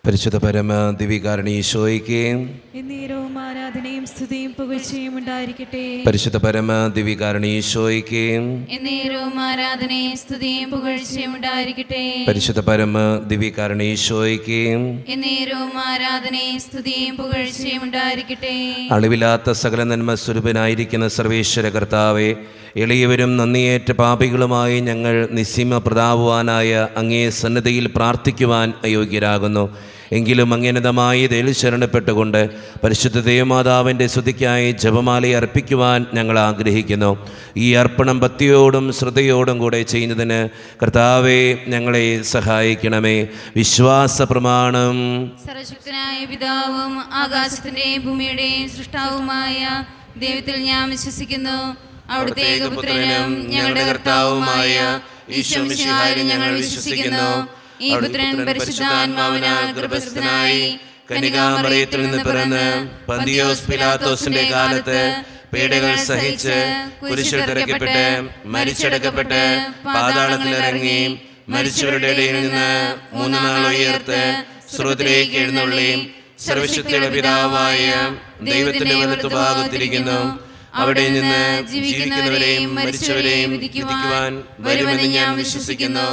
പരിശുദ്ധ പരമ ദിവ്യകാരുണ്യ ഈശോയ്ക്ക് എന്നേരവും ആരാധനയും സ്തുതിയും പുകഴ്ചയും ഉണ്ടായിരിക്കട്ടെ. പരിശുദ്ധ പരമ ദിവ്യകാരുണ്യ ഈശോയ്ക്ക് എന്നേരവും ആരാധനയും സ്തുതിയും പുകഴ്ചയും ഉണ്ടായിരിക്കട്ടെ. പരിശുദ്ധ പരമ ദിവ്യകാരുണ്യ ഈശോയ്ക്ക് എന്നേരവും ആരാധനയും സ്തുതിയും പുകഴ്ചയും ഉണ്ടായിരിക്കട്ടെ. അളിവില്ലാത്ത സകല നന്മ സ്വരൂപനായിരിക്കുന്ന സർവേശ്വര കർത്താവെ, എളിയവരും നന്ദിയേറ്റ പാപികളുമായി ഞങ്ങൾ നിസ്സീമ പ്രതാപവാനായ അങ്ങേ സന്നദ്ധയിൽ പ്രാർത്ഥിക്കുവാൻ അയോഗ്യരാകുന്നു. എങ്കിലും അങ്ങനതമായി ഇതിൽ ശരണപ്പെട്ടുകൊണ്ട് പരിശുദ്ധ ദേവമാതാവിൻ്റെ സ്തുതിക്കായി ജപമാല അർപ്പിക്കുവാൻ ഞങ്ങൾ ആഗ്രഹിക്കുന്നു. ഈ അർപ്പണം ഭക്തിയോടും ശ്രദ്ധയോടും കൂടെ ചെയ്യുന്നതിന് കർത്താവെ ഞങ്ങളെ സഹായിക്കണമേ. വിശ്വാസ പ്രമാണം. സർവശക്തനായ പിതാവും ആകാശത്തിന്റെയും ഭൂമിയുടെയും സൃഷ്ടാവുമായ ദൈവത്തിൽ ഞാൻ വിശ്വസിക്കുന്നു. അവിടുത്തെ ഏകപുത്രനും ഞങ്ങളുടെ കർത്താവുമായ ഈശോ മിശിഹായിലും ഞങ്ങൾ വിശ്വസിക്കുന്നു. ഈ പുത്രൻ പരിശുദ്ധാത്മാവിനാൽ ഗർഭസ്ഥനായി കന്യകാമറിയത്തിൽ നിന്ന് പിറന്ന് പന്തിയോസ് പിലാത്തോസിന്റെ കാലത്ത് പീഡകൾ സഹിച്ച് കുരിശിൽ തറയ്ക്കപ്പെട്ട് മരിച്ചടക്കപ്പെട്ട് പാതാളത്തിൽ ഇറങ്ങി മരിച്ചവരുടെ ഇടയിൽ നിന്ന് 3 നാൾ ഉയർത്ത് സ്വർഗ്ഗത്തിലേക്ക് എഴുന്നള്ളി സർവശക്തിയുടെ പിതാവായ ദൈവത്തിന്റെ വലത്തുഭാഗത്തിരിക്കുന്നു. അവിടെ നിന്ന് ജീവിക്കുന്നവരെയും മരിച്ചവരെയും വിധിക്കുവാൻ വരുമെന്ന് ഞാൻ വിശ്വസിക്കുന്നു.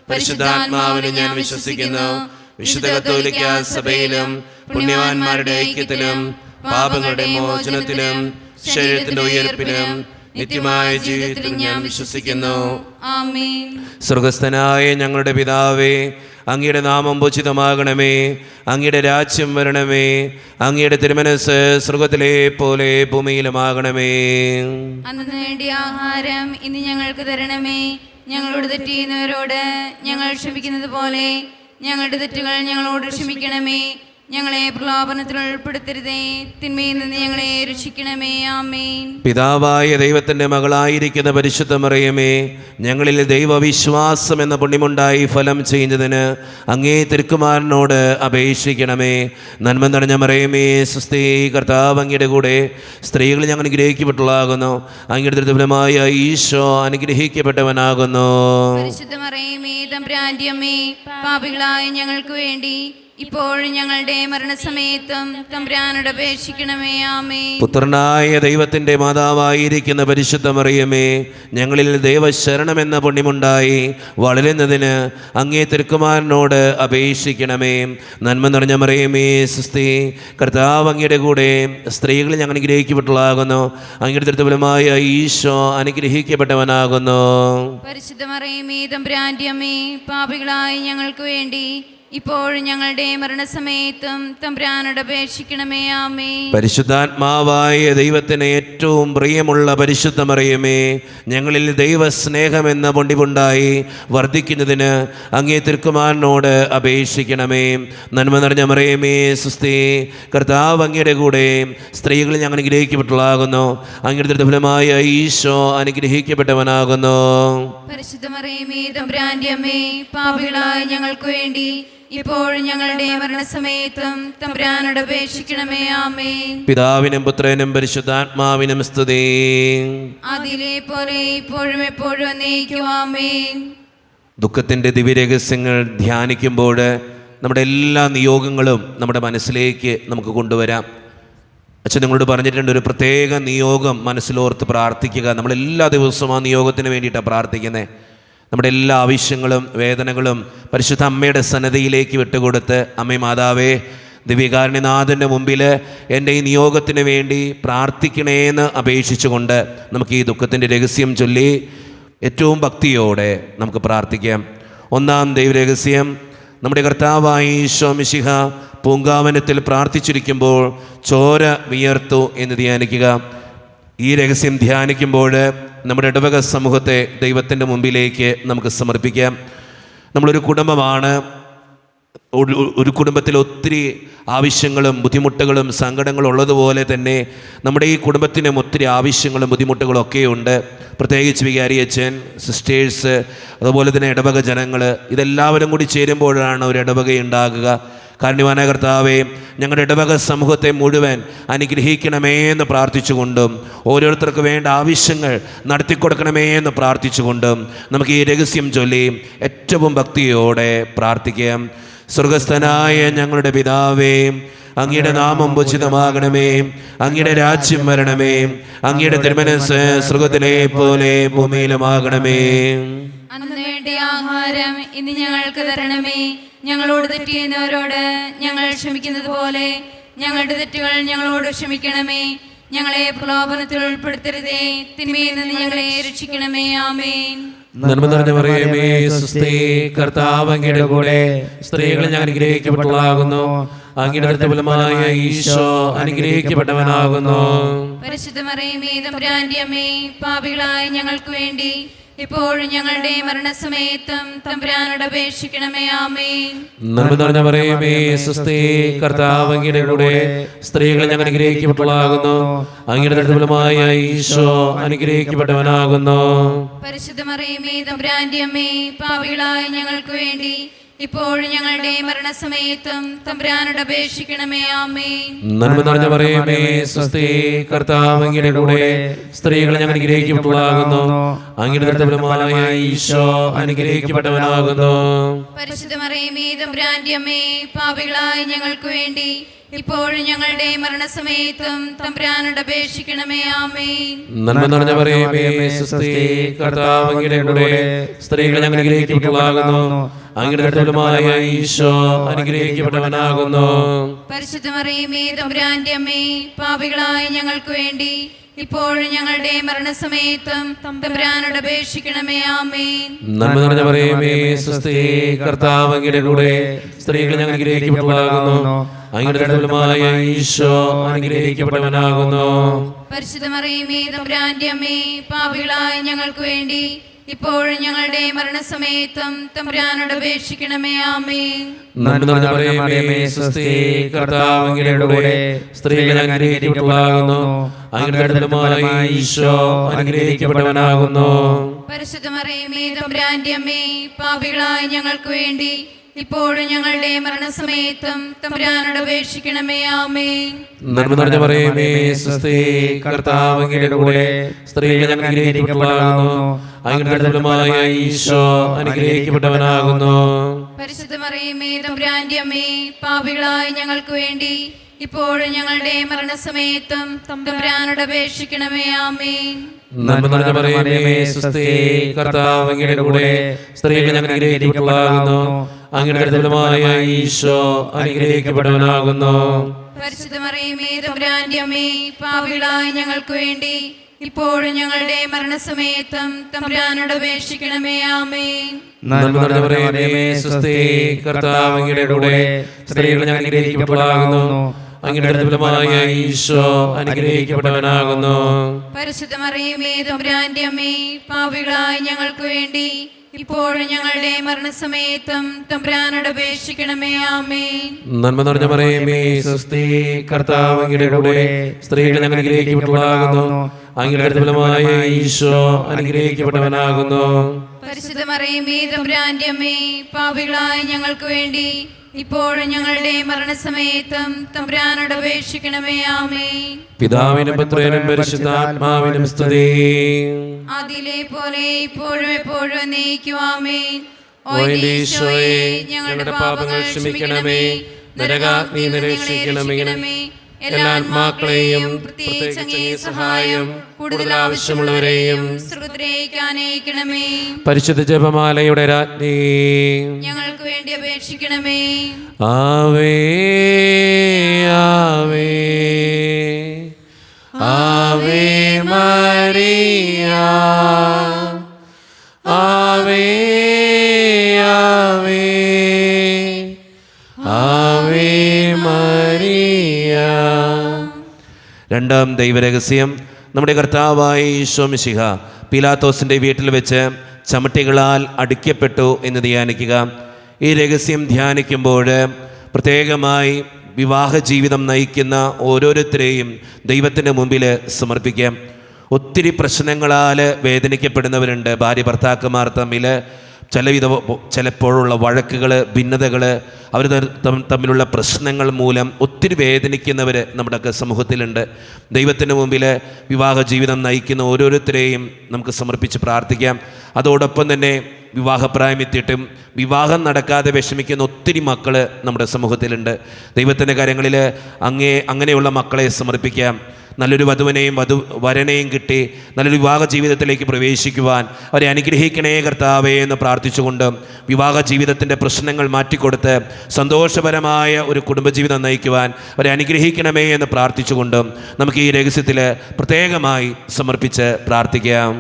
പരിശുദ്ധാത്മാവിനെ ഞാൻ വിശ്വസിക്കുന്നു. വിശുദ്ധ കത്തോലിക്ക സഭയിലും പുണ്യവാന്മാരുടെ ഐക്യത്തിലും പാപങ്ങളുടെ മോചനത്തിലും ശരീരത്തിന്റെ ഉയർപ്പിലും നിത്യമായ ജീവിതത്തിൽ ഞാൻ വിശ്വസിക്കുന്നു. ആമേൻ. സ്വർഗസ്ഥനായ ഞങ്ങളുടെ പിതാവേ, അങ്ങയുടെ നാമം പൂജിതമാകണമേ. അങ്ങയുടെ രാജ്യം വരണമേ. അങ്ങയുടെ തിരുമനസ്സ് സ്വർഗത്തിലെ പോലെ ഭൂമിയിലുമാകണമേ. അന്നു വേണ്ടിയ ആഹാരം ഇന്ന് ഞങ്ങൾക്ക് തരണമേ. ഞങ്ങളോട് തെറ്റ് ചെയ്യുന്നവരോട് ഞങ്ങൾ ക്ഷമിക്കുന്നത് പോലെ ഞങ്ങളുടെ തെറ്റുകൾ ഞങ്ങളോട് ക്ഷമിക്കണമേ. ഞങ്ങളെ പ്രലോഭനത്തിൽ ഉൾപ്പെടുത്തരുതേ, തിന്മയിൽ നിന്ന് ഞങ്ങളെ രക്ഷിക്കണമേ. ആമേൻ. പിതാവായ ദൈവത്തിന്റെ മകളായിരിക്കുന്ന പരിശുദ്ധ മറിയമേ, ഞങ്ങളിൽ ദൈവവിശ്വാസം എന്ന പുണ്യമുണ്ടായി ഫലം ചെയ്യുന്നതിന് അങ്ങേ തിരുക്കുമാരനോട് അപേക്ഷിക്കണമേ. നന്മ നിറഞ്ഞ മറിയമേ, സ്വസ്തി, കർത്താവ് അങ്ങയുടെ കൂടെ സ്ത്രീകൾ ഞങ്ങൾ അനുഗ്രഹിക്കപ്പെട്ടുള്ളാകുന്നു. അങ്ങയുടെ ദുർബലമായ ഈശോ അനുഗ്രഹിക്കപ്പെട്ടവനാകുന്നു. പരിശുദ്ധ മറിയമേ, തമ്പുരാന്റെ അമ്മേ, പാപികളായ ഞങ്ങൾക്ക് വേണ്ടി ഇപ്പോഴും ഞങ്ങളുടെ മരണസമയത്തും തമ്പുരാനോട് അപേക്ഷിക്കണമേ. ആമേൻ. പുത്രനായ ദൈവത്തിന്റെ മാതാവായിരിക്കുന്ന പരിശുദ്ധ മറിയമേ, ഞങ്ങളിൽ ദൈവശരണമെന്ന പുണ്യമുണ്ടായി വളരുന്നതിന് അങ്ങേ തിരുക്കുമാരനോട് അപേക്ഷിക്കണമേ. നന്മ നിറഞ്ഞ മറിയമേ, സ്വസ്തി, കർത്താവ് അങ്ങയുടെ കൂടെ സ്ത്രീകൾ ഞങ്ങൾ അനുഗ്രഹിക്കപ്പെട്ടുള്ളാകുന്നു. അങ്ങയുടെ ദുർബലമായ ഈശോ അനുഗ്രഹിക്കപ്പെട്ടവനാകുന്നു. പരിശുദ്ധ മറിയമേ, തമ്പുരാന്റെ അമ്മേ, പാപികളായ ഞങ്ങൾക്ക് വേണ്ടി ഇപ്പോഴും ഞങ്ങളുടെ മരണസമയത്തും തമ്പുരാനോട് അപേക്ഷിക്കണമേ. ആമേൻ. പരിശുദ്ധാത്മാവായ ദൈവത്തിന് ഏറ്റവും പ്രിയമുള്ള പരിശുദ്ധ മറിയമേ, ഞങ്ങളിൽ ദൈവസ്നേഹമെന്ന പൊണ്ടിമുണ്ടായി വർദ്ധിക്കുന്നതിന് അങ്ങേ തിരുക്കുമാരനോട് അപേക്ഷിക്കണമേ. നന്മ നിറഞ്ഞ മറിയമേ, സ്വസ്തി, കർത്താവ് അങ്ങയുടെ കൂടെ സ്ത്രീകൾ ഞങ്ങൾ അനുഗ്രഹിക്കപ്പെട്ടുള്ളാകുന്നു. അങ്ങയുടെ ദുർബലമായ ഈശോ അനുഗ്രഹിക്കപ്പെട്ടവനാകുന്നു. പരിശുദ്ധ മറിയമേ, തമ്പുരാന്റെ അമ്മേ, പാപികളായ ഞങ്ങൾക്ക് വേണ്ടി ഇപ്പോഴും ഞങ്ങളുടെ മരണസമയത്തും തമ്പുരാനോട് അപേക്ഷിക്കണമേ. ആമേൻ. പിതാവിനും പുത്രനും പരിശുദ്ധാത്മാവിനും സ്തുതി. അതിലെ പോലെ ഇപ്പോഴും എപ്പോഴും എന്നേക്കും. ആമേൻ. ദുഃഖത്തിൻ്റെ ദിവ്യരഹസ്യങ്ങൾ ധ്യാനിക്കുമ്പോൾ നമ്മുടെ എല്ലാ നിയോഗങ്ങളും നമ്മുടെ മനസ്സിലേക്ക് നമുക്ക് കൊണ്ടുവരാം. അച്ഛൻ നിങ്ങളോട് പറഞ്ഞിട്ടുണ്ട്, ഒരു പ്രത്യേക നിയോഗം മനസ്സിലോർത്ത് പ്രാർത്ഥിക്കുക. നമ്മളെല്ലാ ദിവസവും ആ നിയോഗത്തിന് വേണ്ടിയിട്ടാണ് പ്രാർത്ഥിക്കുന്നത്. നമ്മുടെ എല്ലാ ആവശ്യങ്ങളും വേദനകളും പരിശുദ്ധ അമ്മയുടെ സന്നദ്ധയിലേക്ക് വിട്ടുകൊടുത്ത്, അമ്മേ മാതാവേ, ദിവ്യകാരുണ്യനാഥൻ്റെ മുമ്പിൽ എൻ്റെ ഈ നിയോഗത്തിന് വേണ്ടി പ്രാർത്ഥിക്കണേന്ന് അപേക്ഷിച്ചുകൊണ്ട് നമുക്ക് ഈ ദുഃഖത്തിൻ്റെ രഹസ്യം ചൊല്ലി ഏറ്റവും ഭക്തിയോടെ നമുക്ക് പ്രാർത്ഥിക്കാം. ഒന്നാം ദൈവരഹസ്യം, നമ്മുടെ കർത്താവായ ഈശോ മിശിഹ പൂങ്കാവനത്തിൽ പ്രാർത്ഥിച്ചിരിക്കുമ്പോൾ ചോര വിയർത്തു എന്ന് ധ്യാനിക്കുക. ഈ രഹസ്യം ധ്യാനിക്കുമ്പോൾ നമ്മുടെ ഇടവക സമൂഹത്തെ ദൈവത്തിൻ്റെ മുമ്പിലേക്ക് നമുക്ക് സമർപ്പിക്കാം. നമ്മളൊരു കുടുംബമാണ്. ഒരു കുടുംബത്തിൽ ഒത്തിരി ആവശ്യങ്ങളും ബുദ്ധിമുട്ടുകളും സങ്കടങ്ങളും ഉള്ളതുപോലെ തന്നെ നമ്മുടെ ഈ കുടുംബത്തിനും ഒത്തിരി ആവശ്യങ്ങളും ബുദ്ധിമുട്ടുകളും ഒക്കെയുണ്ട്. പ്രത്യേകിച്ച് വികാരിയച്ഛൻ, സിസ്റ്റേഴ്സ്, അതുപോലെ തന്നെ ഇടവക ജനങ്ങൾ, ഇതെല്ലാവരും കൂടി ചേരുമ്പോഴാണ് ഒരു ഇടവകയുണ്ടാകുക. കാരുണ്യവാനായ കർത്താവേ, ഞങ്ങളുടെ ഇടവക സമൂഹത്തെ മുഴുവൻ അനുഗ്രഹിക്കണമേ എന്ന് പ്രാർത്ഥിച്ചുകൊണ്ടും ഓരോരുത്തർക്ക് വേണ്ട ആവശ്യങ്ങൾ നടത്തിക്കൊടുക്കണമേ എന്ന് പ്രാർത്ഥിച്ചുകൊണ്ടും നമുക്ക് ഈ രഹസ്യം ചൊല്ലി ഏറ്റവും ഭക്തിയോടെ പ്രാർത്ഥിക്കാം. സ്വർഗസ്ഥനായ ഞങ്ങളുടെ പിതാവേ, അങ്ങയുടെ നാമം ഉചിതമാകണമേ, അങ്ങയുടെ രാജ്യം വരണമേ, അങ്ങയുടെ തിരുമനസ്സ് സ്വർഗത്തിലെ പോലെ ഭൂമിയിലുമാകണമേ. അന്ന് വേണ്ടിയ ആഹാരം ഇന്ന് ഞങ്ങൾക്ക് തരണമേ. ഞങ്ങളോട് തെറ്റ് ചെയ്യുന്നവരോട് ഞങ്ങൾ ക്ഷമിക്കുന്നത് പോലെ ഞങ്ങളുടെ തെറ്റുകൾ ഞങ്ങളോട് ക്ഷമിക്കണമേ. ഞങ്ങളെ പ്രലോഭനത്തിൽ ഉൾപ്പെടുത്തരുതേ, തിന്മയിൽ നിന്ന് ഞങ്ങളെ രക്ഷിക്കണമേ. ആമേൻ. നന്മ നിറഞ്ഞ മറിയമേ, സ്വസ്തി, കർത്താവ് അങ്ങയുടെ കൂടെ സ്ത്രീകളിൽ ഞാൻ അനുഗ്രഹിക്കപ്പെട്ടവളാകുന്നു. അങ്ങയുടെ ഫലമായ ഈശോ അനുഗ്രഹിക്കപ്പെട്ടവനാകുന്നു. പരിശുദ്ധ മറിയമേ, തമ്പുരാന്റെ അമ്മേ, പാപികളായ ഞങ്ങൾക്ക് വേണ്ടി ഇപ്പോഴും ഞങ്ങളുടെ മരണസമയത്തും തമ്പുരാനോട് അപേക്ഷിക്കണമേ. ആമേൻ. നന്മ നിറഞ്ഞ മറിയമേ, സ്വസ്തി, കർത്താവ് അങ്ങയുടെ കൂടെ സ്ത്രീകളിൽ ഞാൻ അനുഗ്രഹിക്കപ്പെട്ടവളാകുന്നു. അങ്ങയുടെ ഫലമായ ഈശോ അനുഗ്രഹിക്കപ്പെട്ടവനാകുന്നു. പരിശുദ്ധ മറിയമേ, തമ്പുരാന്റെ അമ്മേ, പാപികളായ ഞങ്ങൾക്ക് വേണ്ടി ഇപ്പോഴും ഞങ്ങളുടെ മരണസമയത്തും തമ്പുരാനോട് അപേക്ഷിക്കണമേ. ആമേൻ. നന്മ നിറഞ്ഞ മറിയമേ, സ്വസ്തി, കർത്താവ് അങ്ങയുടെ കൂടെ സ്ത്രീകളിൽ ഞാൻ അനുഗ്രഹിക്കപ്പെട്ടവളാകുന്നു. അങ്ങയുടെ ഫലമായ ഈശോ അനുഗ്രഹിക്കപ്പെട്ടവനാകുന്നു. പരിശുദ്ധ മറിയമേ, തമ്പുരാന്റെ അമ്മേ, പാപികളായ ഞങ്ങൾക്ക് വേണ്ടി ഇപ്പോഴും ഞങ്ങളുടെ മരണസമയത്തും തമ്പുരാനോട് അപേക്ഷിക്കണമേ. ആമേൻ. നന്മ നിറഞ്ഞ മറിയമേ, സ്വസ്തി, കർത്താവ് അങ്ങയുടെ കൂടെ സ്ത്രീകളിൽ ഞാൻ അനുഗ്രഹിക്കപ്പെട്ടവളാകുന്നു. അങ്ങയുടെ ഫലമായ ഈശോ അനുഗ്രഹിക്കപ്പെട്ടവനാകുന്നു. പരിശുദ്ധ മറിയമേ, തമ്പുരാന്റെ അമ്മേ, പാപികളായ ഞങ്ങൾക്ക് വേണ്ടി ഇപ്പോഴും ഞങ്ങളുടെ മരണസമയത്തും തമ്പുരാനോട് അപേക്ഷിക്കണമേ. ആമേൻ. നന്മ നിറഞ്ഞ മറിയമേ, സ്വസ്തി, കർത്താവ് അങ്ങയുടെ കൂടെ സ്ത്രീകളിൽ ഞാൻ അനുഗ്രഹിക്കപ്പെട്ടവളാകുന്നു. അങ്ങയുടെ ഫലമായ ഈശോ അനുഗ്രഹിക്കപ്പെട്ടവനാകുന്നു. പരിശുദ്ധ മറിയമേ, തമ്പുരാന്റെ അമ്മേ, പാപികളായ ഞങ്ങൾക്ക് വേണ്ടി ഇപ്പോഴും ഞങ്ങളുടെ മരണസമയത്തും തമ്പുരാനോട് അപേക്ഷിക്കണമേ. ആമേൻ. നന്മ നിറഞ്ഞ മറിയമേ, സ്വസ്തി, കർത്താവ് അങ്ങയുടെ കൂടെ സ്ത്രീകളിൽ ഞാൻ അനുഗ്രഹിക്കപ്പെട്ടവളാകുന്നു. അങ്ങയുടെ ഫലമായ ഈശോ അനുഗ്രഹിക്കപ്പെട്ടവനാകുന്നു. പരിശുദ്ധ മറിയമേ, തമ്പുരാന്റെ അമ്മേ, പാപികളായ ഞങ്ങൾക്ക് വേണ്ടി ഇപ്പോഴും ഞങ്ങളുടെ മരണസമയത്തും തമ്പുരാനോട് അപേക്ഷിക്കണമേ. ആമേൻ. നന്മ നിറഞ്ഞ മറിയമേ, സ്വസ്തി, കർത്താവ് അങ്ങയുടെ കൂടെ സ്ത്രീകളിൽ ഞാൻ അനുഗ്രഹിക്കപ്പെട്ടവളാകുന്നു. അങ്ങയുടെ ഫലമായ ഈശോ അനുഗ്രഹിക്കപ്പെട്ടവനാകുന്നു. പരിശുദ്ധ മറിയമേ, തമ്പുരാന്റെ അമ്മേ, പാപികളായ ഞങ്ങൾക്ക് വേണ്ടി ഇപ്പോഴും ഞങ്ങളുടെ മരണസമയത്തും തമ്പുരാനോട് അപേക്ഷിക്കണമേ. ആമേൻ. നന്മ നിറഞ്ഞ മറിയമേ, സ്വസ്തി, കർത്താവ് അങ്ങയുടെ കൂടെ സ്ത്രീകളിൽ ഞാൻ അനുഗ്രഹിക്കപ്പെട്ടവളാകുന്നു. അങ്ങയുടെ ഫലമായ ഈശോ അനുഗ്രഹിക്കപ്പെട്ടവനാകുന്നു. പരിശുദ്ധ മറിയമേ, തമ്പുരാന്റെ അമ്മേ, പാപികളായ ഞങ്ങൾക്ക് വേണ്ടി ഇപ്പോഴും ഞങ്ങളുടെ മരണസമയത്തും തമ്പുരാനോട് അപേക്ഷിക്കണമേ. ആമേൻ. നന്മ നിറഞ്ഞ മറിയമേ, സ്വസ്തി, കർത്താവ് അങ്ങയുടെ കൂടെ സ്ത്രീകളിൽ ഞാൻ അനുഗ്രഹിക്കപ്പെട്ടവളാകുന്നു. അങ്ങയുടെ ഫലമായ ഈശോ അനുഗ്രഹിക്കപ്പെട്ടവനാകുന്നു. പരിശുദ്ധ മറിയമേ, തമ്പുരാന്റെ അമ്മേ, പാപികളായ ഞങ്ങൾക്ക് വേണ്ടി ഇപ്പോഴും ഞങ്ങളുടെ മരണസമയത്തും തമ്പുരാനോട് അപേക്ഷിക്കണമേ. ആമേൻ. നന്മ നിറഞ്ഞ മറിയമേ, സ്വസ്തി, കർത്താവ് അങ്ങയുടെ കൂടെ സ്ത്രീകളിൽ ഞാൻ അനുഗ്രഹിക്കപ്പെട്ടവളാകുന്നു. അങ്ങയുടെ ഫലമായ ഈശോ അനുഗ്രഹിക്കപ്പെട്ടവനാകുന്നു. പരിശുദ്ധ മറിയമേ, തമ്പുരാന്റെ അമ്മേ, പാപികളായ ഞങ്ങൾക്ക് വേണ്ടി ഇപ്പോഴും ഞങ്ങളുടെ മരണസമയത്തും തമ്പുരാനോട് അപേക്ഷിക്കണമേ. ആമേൻ. പിതാവിനും പുത്രനും പരിശുദ്ധാത്മാവിനും സ്തുതി. ആദിയിലെ പോലെ ഇപ്പോഴും എപ്പോഴും എന്നേക്കും. ആമേൻ. ഓ എൻ്റെ ഈശോയെ, ഞങ്ങളുടെ പാപങ്ങൾ ക്ഷമിക്കണമേ, നരകാഗ്നി നിരീക്ഷിക്കണമേ, എല്ലാ ആത്മാക്കളെയും പ്രത്യേകിച്ച് അങ്ങേ സഹായം കൂടുതൽ ആവശ്യമുള്ളവരെയും സ്വർഗ്ഗത്തിലേക്ക് ആനയിക്കണമേ. പരിശുദ്ധ ജപമാലയുടെ രാജ്ഞി, ഞങ്ങൾക്ക് വേണ്ടി അപേക്ഷിക്കണമേ. ആവേ ആവേ ആവേ മരിയ, ആവേ ആവേ ആവേ മരിയ. രണ്ടാം ദൈവരഹസ്യം, നമ്മുടെ കർത്താവായ ഈശോ മിശിഹ പീലാത്തോസിൻ്റെ വീട്ടിൽ വെച്ച് ചമട്ടികളാൽ അടിക്കപ്പെട്ടു എന്ന് ധ്യാനിക്കുക. ഈ രഹസ്യം ധ്യാനിക്കുമ്പോൾ പ്രത്യേകമായി വിവാഹ ജീവിതം നയിക്കുന്ന ഓരോരുത്തരെയും ദൈവത്തിൻ്റെ മുമ്പിൽ സമർപ്പിക്കാം. ഒത്തിരി പ്രശ്നങ്ങളാൽ വേദനിക്കപ്പെടുന്നവരുണ്ട്. ഭാര്യ ഭർത്താക്കന്മാർ തമ്മിൽ ചിലപ്പോഴുള്ള വഴക്കുകൾ, ഭിന്നതകൾ, അവർ തമ്മിലുള്ള പ്രശ്നങ്ങൾ മൂലം ഒത്തിരി വേദനിക്കുന്നവർ നമ്മുടെയൊക്കെ സമൂഹത്തിലുണ്ട്. ദൈവത്തിന് മുമ്പിൽ വിവാഹ ജീവിതം നയിക്കുന്ന ഓരോരുത്തരെയും നമുക്ക് സമർപ്പിച്ച് പ്രാർത്ഥിക്കാം. അതോടൊപ്പം തന്നെ വിവാഹപ്രായമെത്തിയിട്ടും വിവാഹം നടക്കാതെ വിഷമിക്കുന്ന ഒത്തിരി മക്കൾ നമ്മുടെ സമൂഹത്തിലുണ്ട്. ദൈവത്തിൻ്റെ കാര്യങ്ങളിൽ അങ്ങനെയുള്ള മക്കളെ സമർപ്പിക്കാം. നല്ലൊരു വധുവിനെയും വരനെയും കിട്ടി നല്ലൊരു വിവാഹ ജീവിതത്തിലേക്ക് പ്രവേശിക്കുവാൻ അവരെ അനുഗ്രഹിക്കണേ കർത്താവേ എന്ന് പ്രാർത്ഥിച്ചുകൊണ്ട് വിവാഹ ജീവിതത്തിൻ്റെ പ്രശ്നങ്ങൾ മാറ്റിക്കൊടുത്ത് സന്തോഷപരമായ ഒരു കുടുംബജീവിതം നയിക്കുവാൻ അവരെ അനുഗ്രഹിക്കണമേ എന്ന് പ്രാർത്ഥിച്ചുകൊണ്ട് നമുക്ക് ഈ രഹസ്യത്തിൽ പ്രത്യേകമായി സമർപ്പിച്ച് പ്രാർത്ഥിക്കാം.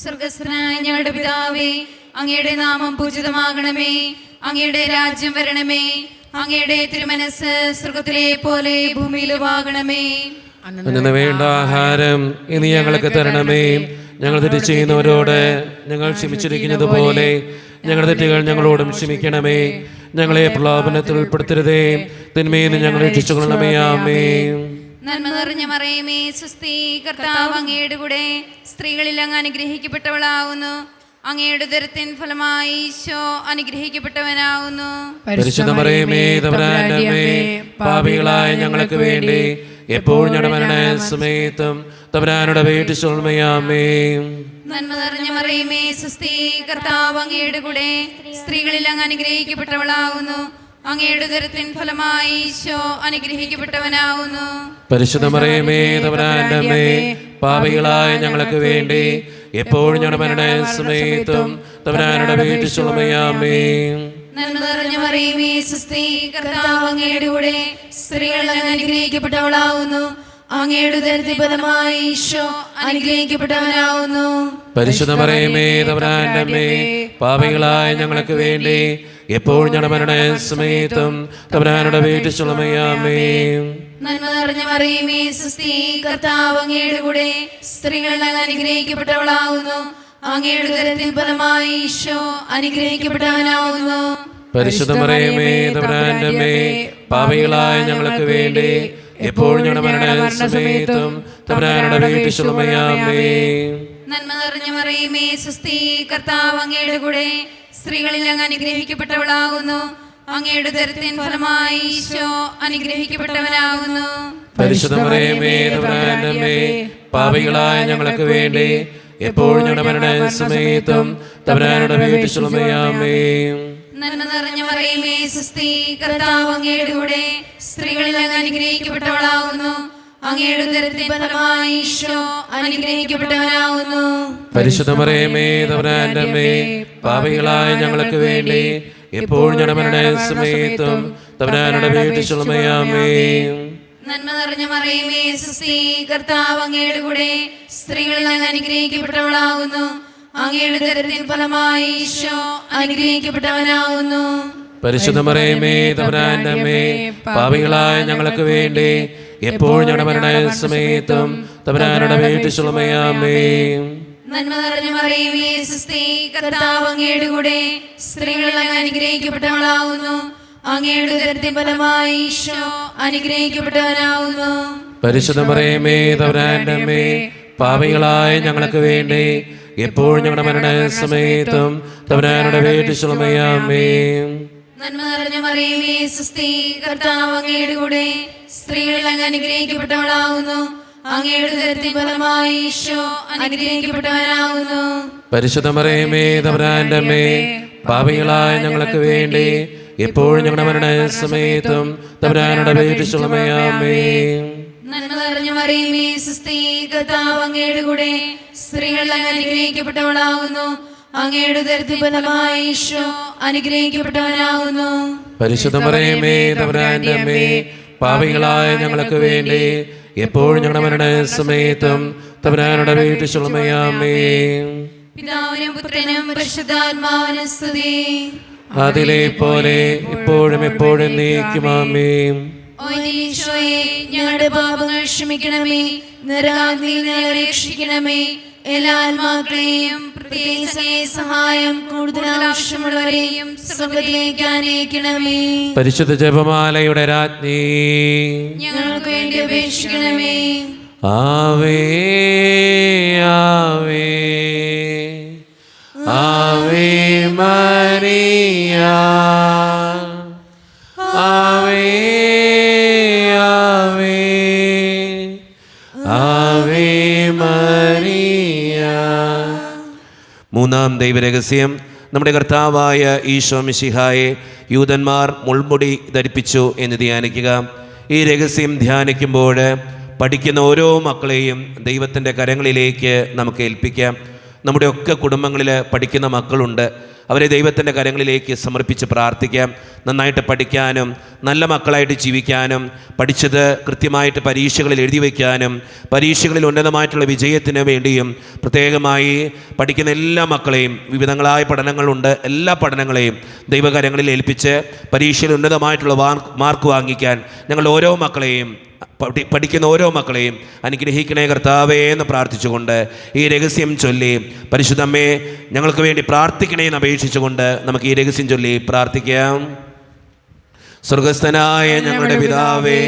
സ്വർഗസ്ഥനായ ഞങ്ങളുടെ പിതാവേ, അങ്ങയുടെ നാമം പൂജിതമാകണമേ, അങ്ങയുടെ രാജ്യം വരണമേ, അങ്ങയുടെ തിരുമനസ് സ്വർഗത്തിലെ പോലെ ഭൂമിയിലുമാകണമേ. അന്നു വേണ്ട ആഹാരം ഇനി ഞങ്ങൾക്ക് തരണമേ. ഞങ്ങൾ തെറ്റ് ചെയ്യുന്നവരോട് ഞങ്ങൾ ക്ഷമിച്ചിരിക്കുന്നത് പോലെ ഞങ്ങളുടെ തെറ്റുകൾ ഞങ്ങളോടും ക്ഷമിക്കണമേ. ഞങ്ങളെ പ്രലോഭനത്തിൽ ഉൾപ്പെടുത്തരുതേ, തിന്മയിൽ ഞങ്ങളെ രക്ഷിച്ചുകൊള്ളണമേ. ആമേൻ. നന്മ നിറഞ്ഞ മറിയമേ, സ്വസ്തി, കർത്താവ് അങ്ങയുടെ കൂടെ സ്ത്രീകളിൽ അങ്ങ് അനുഗ്രഹിക്കപ്പെട്ടവളാവുന്നു. അങ്ങയുടെ ഉദരത്തിൻ ഫലമായി ഈശോ അനുഗ്രഹിക്കപ്പെട്ടവനാവുന്നു. പരിശുദ്ധ മറിയമേ, തമ്പുരാന്റെ അമ്മേ, പാപികളായ ഞങ്ങൾക്ക് വേണ്ടി എപ്പോഴും ഞങ്ങളുടെ മരണസമയത്തും തമ്പുരാനോട് അപേക്ഷിച്ചുകൊള്ളണമേ. ആമേൻ. നന്മ നിറഞ്ഞ മറിയമേ, സ്വസ്തി, കർത്താവ് അങ്ങയുടെ കൂടെ സ്ത്രീകളിൽ അങ്ങ് അനുഗ്രഹിക്കപ്പെട്ടവളാവുന്നു. അങ്ങയുടെ ഉദരത്തിൻ ഫലമായി ഈശോ അനുഗ്രഹിക്കപ്പെട്ടവനാവുന്നു. പരിശുദ്ധ മറിയമേ, തമ്പുരാന്റെ അമ്മേ, പാപികളായ ഞങ്ങൾക്ക് വേണ്ടി എപ്പോഴും ഞങ്ങളുടെ മരണസമയത്തും തമ്പുരാനോട് അപേക്ഷിച്ചുകൊള്ളണമേ. ആമേൻ. നന്മ നിറഞ്ഞ മറിയമേ, സ്വസ്തി, കർത്താവ് അങ്ങയുടെ കൂടെ സ്ത്രീകളിൽ അങ്ങ് അനുഗ്രഹിക്കപ്പെട്ടവളാവുന്നു. അങ്ങയുടെ ഉദരത്തിൻ ഫലമായി ഈശോ അനുഗ്രഹിക്കപ്പെട്ടവനാവുന്നു. പരിശുദ്ധ മറിയമേ, തമ്പുരാന്റെ അമ്മേ, പാപികളായ ഞങ്ങൾക്ക് വേണ്ടി എപ്പോഴും ഞങ്ങളുടെ മരണസമയത്തും തമ്പുരാനോട് അപേക്ഷിച്ചുകൊള്ളണമേ. ആമേൻ. നന്മ നിറഞ്ഞ മറിയമേ, സ്വസ്തി, കർത്താവ് അങ്ങയുടെ കൂടെ സ്ത്രീകളിൽ അങ്ങ് അനുഗ്രഹിക്കപ്പെട്ടവളാവുന്നു. അങ്ങയുടെ ഉദരത്തിൻ ഫലമായി ഈശോ അനുഗ്രഹിക്കപ്പെട്ടവനാവുന്നു. പരിശുദ്ധ മറിയമേ, തമ്പുരാന്റെ അമ്മേ, പാപികളായ ഞങ്ങൾക്ക് വേണ്ടി എപ്പോഴും ഞങ്ങളുടെ മരണസമയത്തും തമ്പുരാനോട് അപേക്ഷിച്ചുകൊള്ളണമേ. ആമേൻ. നന്മ നിറഞ്ഞ മറിയമേ, സ്വസ്തി, കർത്താവ് അങ്ങയുടെ കൂടെ സ്ത്രീകളിൽ അങ്ങ് അനുഗ്രഹിക്കപ്പെട്ടവളാകുന്നു. അങ്ങയുടെ ഉദരത്തിൻ ഫലമായി ഈശോ അനുഗ്രഹിക്കപ്പെട്ടവനാകുന്നു. പരിശുദ്ധ മറിയമേ, തമ്പുരാന്റെ അമ്മേ, പാപികളായ ഞങ്ങൾക്ക് വേണ്ടി എപ്പോഴും ഞങ്ങളുടെ മരണസമയത്തും തമ്പുരാനോട് അപേക്ഷിച്ചുകൊള്ളണമേ. ആമേൻ. നന്മ നിറഞ്ഞ മറിയമേ, സ്വസ്തി, കർത്താവ് അങ്ങയുടെ കൂടെ സ്ത്രീകളിൽ അങ്ങ് അനുഗ്രഹിക്കപ്പെട്ടവളാകുന്നു. അങ്ങയുടെ ഉദരത്തിൻ ഫലമായി ഈശോ അനുഗ്രഹിക്കപ്പെട്ടവനാകുന്നു. പരിശുദ്ധ മറിയമേ, തമ്പുരാന്റെ അമ്മേ, പാപികളായ ഞങ്ങൾക്ക് വേണ്ടി എപ്പോഴും ഞങ്ങളുടെ മരണസമയത്തും തമ്പുരാനോട് അപേക്ഷിച്ചുകൊള്ളണമേ. ആമേൻ. നന്മ നിറഞ്ഞ മറിയമേ, സ്വസ്തി, കർത്താവ് അങ്ങയുടെ കൂടെ സ്ത്രീകളിൽ അങ്ങ് അനുഗ്രഹിക്കപ്പെട്ടവളാകുന്നു. അങ്ങയുടെ ഉദരത്തിൻ ഫലമായി ഈശോ അനുഗ്രഹിക്കപ്പെട്ടവനാകുന്നു. പരിശുദ്ധ മറിയമേ, തമ്പുരാന്റെ അമ്മേ, പാപികളായ ഞങ്ങൾക്ക് വേണ്ടി എപ്പോഴും ഞങ്ങളുടെ മരണസമയത്തും തമ്പുരാനോട് അപേക്ഷിച്ചുകൊള്ളണമേ. ആമേൻ. നന്മ നിറഞ്ഞ മറിയമേ, സ്വസ്തി, കർത്താവ് അങ്ങയുടെ കൂടെ സ്ത്രീകളിൽ അങ്ങ് അനുഗ്രഹിക്കപ്പെട്ടവളാകുന്നു. അങ്ങയുടെ ഉദരത്തിൻ ഫലമായി ഈശോ അനുഗ്രഹിക്കപ്പെട്ടവനാകുന്നു. പരിശുദ്ധ മറിയമേ, തമ്പുരാന്റെ അമ്മേ, പാപികളായ ഞങ്ങൾക്ക് വേണ്ടി എപ്പോഴും ഞങ്ങളുടെ മരണസമയത്തും തമ്പുരാനോട് അപേക്ഷിച്ചുകൊള്ളണമേ. ആമേൻ. നന്മ നിറഞ്ഞ മറിയമേ, സ്വസ്തി, കർത്താവ് അങ്ങയുടെ കൂടെ സ്ത്രീകളിൽ അങ്ങ് അനുഗ്രഹിക്കപ്പെട്ടവളാകുന്നു. അങ്ങയുടെ ഉദരത്തിൻ ഫലമായി ഈശോ അനുഗ്രഹിക്കപ്പെട്ടവനാകുന്നു. പരിശുദ്ധ മറിയമേ, തമ്പുരാന്റെ അമ്മേ, പാപികളായ ഞങ്ങൾക്ക് വേണ്ടി എപ്പോഴും ഞങ്ങളുടെ മരണസമയത്തും തമ്പുരാനോട് അപേക്ഷിച്ചുകൊള്ളണമേ. ആമേൻ. നന്മ നിറഞ്ഞ മറിയമേ, സ്വസ്തി, കർത്താവ് അങ്ങയുടെ കൂടെ സ്ത്രീകളിൽ അങ്ങ് അനുഗ്രഹിക്കപ്പെട്ടവളാകുന്നു. അങ്ങയുടെ ഉദരത്തിൻ ഫലമായി ഈശോ അനുഗ്രഹിക്കപ്പെട്ടവനാകുന്നു. പരിശുദ്ധ മറിയമേ, തമ്പുരാന്റെ അമ്മേ, പാപികളായ ഞങ്ങൾക്ക് വേണ്ടി എപ്പോഴും ഞങ്ങളുടെ മരണസമയത്തും തമ്പുരാനോട് അപേക്ഷിച്ചുകൊള്ളണമേ. ആമേൻ. പിതാവിനും പുത്രനും പരിശുദ്ധാത്മാവിനും സ്തുതി. അതിലെ പോലെ ഇപ്പോഴും എപ്പോഴും എന്നേക്കും. ആമേൻ. ഓ ഈശോയെ, ഞങ്ങളുടെ പാപങ്ങൾ ക്ഷമിക്കണമേ, നരകാഗ്നിയിൽ ഞങ്ങളെ രക്ഷിക്കണമേ. എല്ലാ ആത്മാക്കളെയും പ്രത്യേകിച്ച് സഹായം കൂടുതൽ ആവശ്യമുള്ളവരെയും സ്വർഗ്ഗത്തിലേക്ക് ആനയിക്കണമേ. പരിശുദ്ധ ജപമാലയുടെ രാജ്ഞി, ഞങ്ങൾക്ക് വേണ്ടി അപേക്ഷിക്കണമേ. ആവേ ആവേ ആവേ മരിയ, ആവേ ആവേ ആവേ മരിയ. മൂന്നാം ദൈവരഹസ്യം, നമ്മുടെ കർത്താവായ ഈശോ മിശിഹായെ യൂദന്മാർ മുൾമുടി ധരിപ്പിച്ചു എന്ന് ധ്യാനിക്കുക. ഈ രഹസ്യം ധ്യാനിക്കുമ്പോൾ പഠിക്കുന്ന ഓരോ മക്കളെയും ദൈവത്തിൻ്റെ കരങ്ങളിലേക്ക് നമുക്ക് ഏൽപ്പിക്കാം. നമ്മുടെ ഒക്കെ കുടുംബങ്ങളിൽ പഠിക്കുന്ന മക്കളുണ്ട്. അവരെ ദൈവത്തിൻ്റെ കരങ്ങളിലേക്ക് സമർപ്പിച്ച് പ്രാർത്ഥിക്കാം. നന്നായിട്ട് പഠിക്കാനും നല്ല മക്കളായിട്ട് ജീവിക്കാനും പഠിച്ചത് കൃത്യമായിട്ട് പരീക്ഷകളിൽ എഴുതി വയ്ക്കാനും പരീക്ഷകളിൽ ഉന്നതമായിട്ടുള്ള വിജയത്തിന് വേണ്ടിയും പ്രത്യേകമായി പഠിക്കുന്ന എല്ലാ മക്കളെയും, വിവിധങ്ങളായ പഠനങ്ങളുണ്ട്, എല്ലാ പഠനങ്ങളെയും ദൈവകരങ്ങളിൽ ഏൽപ്പിച്ച് പരീക്ഷയിൽ ഉന്നതമായിട്ടുള്ള മാർക്ക് വാങ്ങിക്കാൻ ഞങ്ങൾ ഓരോ മക്കളെയും പഠിക്കുന്ന ഓരോ മക്കളെയും അനുഗ്രഹിക്കണേ കർത്താവേ എന്ന് പ്രാർത്ഥിച്ചുകൊണ്ട് ഈ രഹസ്യം ചൊല്ലി പരിശുദ്ധമ്മേ ഞങ്ങൾക്ക് വേണ്ടി പ്രാർത്ഥിക്കണേ എന്ന് അപേക്ഷിച്ചുകൊണ്ട് നമുക്ക് ഈ രഹസ്യം ചൊല്ലി പ്രാർത്ഥിക്കാം. സ്വർഗസ്ഥനായ ഞങ്ങളുടെ പിതാവേ,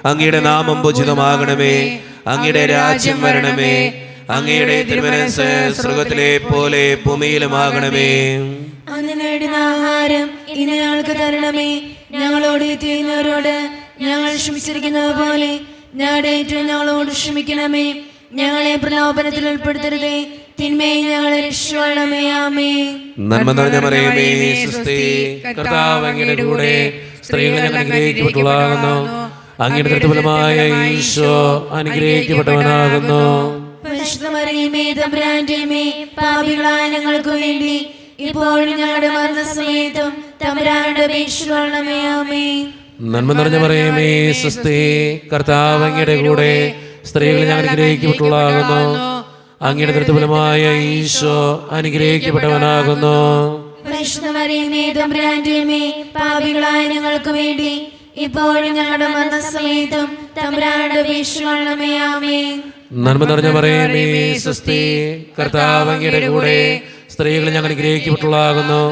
അങ്ങയുടെ നാമം പൂജിതമാകണമേ, അങ്ങയുടെ രാജ്യം വരണമേ, അങ്ങയുടെ തിരുമനസ്സ് സ്വർഗത്തിലെ പോലെ ഭൂമിയിലുമാകണമേ. അന്ന് നേടുന്ന ആഹാരം ഇന്ന് ഞങ്ങൾക്ക് തരണമേ. ഞങ്ങളോട് ചെയ്യുന്നവരോട് ഞങ്ങൾ ക്ഷമിച്ചിരിക്കുന്നത് പോലെ ഞങ്ങളുടെ ഏറ്റവും ഞങ്ങളോട് ക്ഷമിക്കണമേ. ഞങ്ങളെ പ്രലോഭനത്തിൽ ഉൾപ്പെടുത്തരുതേ, തിന്മയെ ഞങ്ങളെ രക്ഷിക്കണമേ. ആമേൻ. നന്മ നിറഞ്ഞ മറിയമേ, സ്വസ്തി, കർത്താവ് അങ്ങയുടെ കൂടെ സ്ത്രീകളെ ഞങ്ങൾ അനുഗ്രഹിക്കപ്പെട്ടവളാകുന്നു. അങ്ങയുടെ തൃപ്തിഫലമായ ഈശോ അനുഗ്രഹിക്കപ്പെട്ടവനാകുന്നു. പരിശുദ്ധ മറിയമേ, തമ്പുരാന്റെ അമ്മേ, പാപികളായ ഞങ്ങൾക്ക് വേണ്ടി ഇപ്പോഴും ഞങ്ങളുടെ മരണസമയത്തും തമ്പുരാനോട് അപേക്ഷിക്കണമേ. ആമേൻ. നന്മ നിറഞ്ഞ മറിയമേ, സ്വസ്തി, കർത്താവ് അങ്ങയുടെ കൂടെ സ്ത്രീകളെ ഞങ്ങൾ അനുഗ്രഹിക്കപ്പെട്ടവളാകുന്നു. അങ്ങയുടെ തൃപ്തിഫലമായ ഈശോ അനുഗ്രഹിക്കപ്പെട്ടവനാകുന്നു. പരിശുദ്ധ മറിയമേ, തമ്പുരാന്റെ അമ്മേ, പാപികളായ ഞങ്ങൾക്ക് വേണ്ടി ഇപ്പോഴും ഞങ്ങളുടെ മരണസമയത്തും തമ്പുരാനോട് അപേക്ഷിക്കണമേ. ആമേൻ. നന്മ നിറഞ്ഞ മറിയമേ, സ്വസ്തി, കർത്താവ് അങ്ങയുടെ കൂടെ സ്ത്രീകളെ ഞങ്ങൾ അനുഗ്രഹിക്കപ്പെട്ടവളാകുന്നു.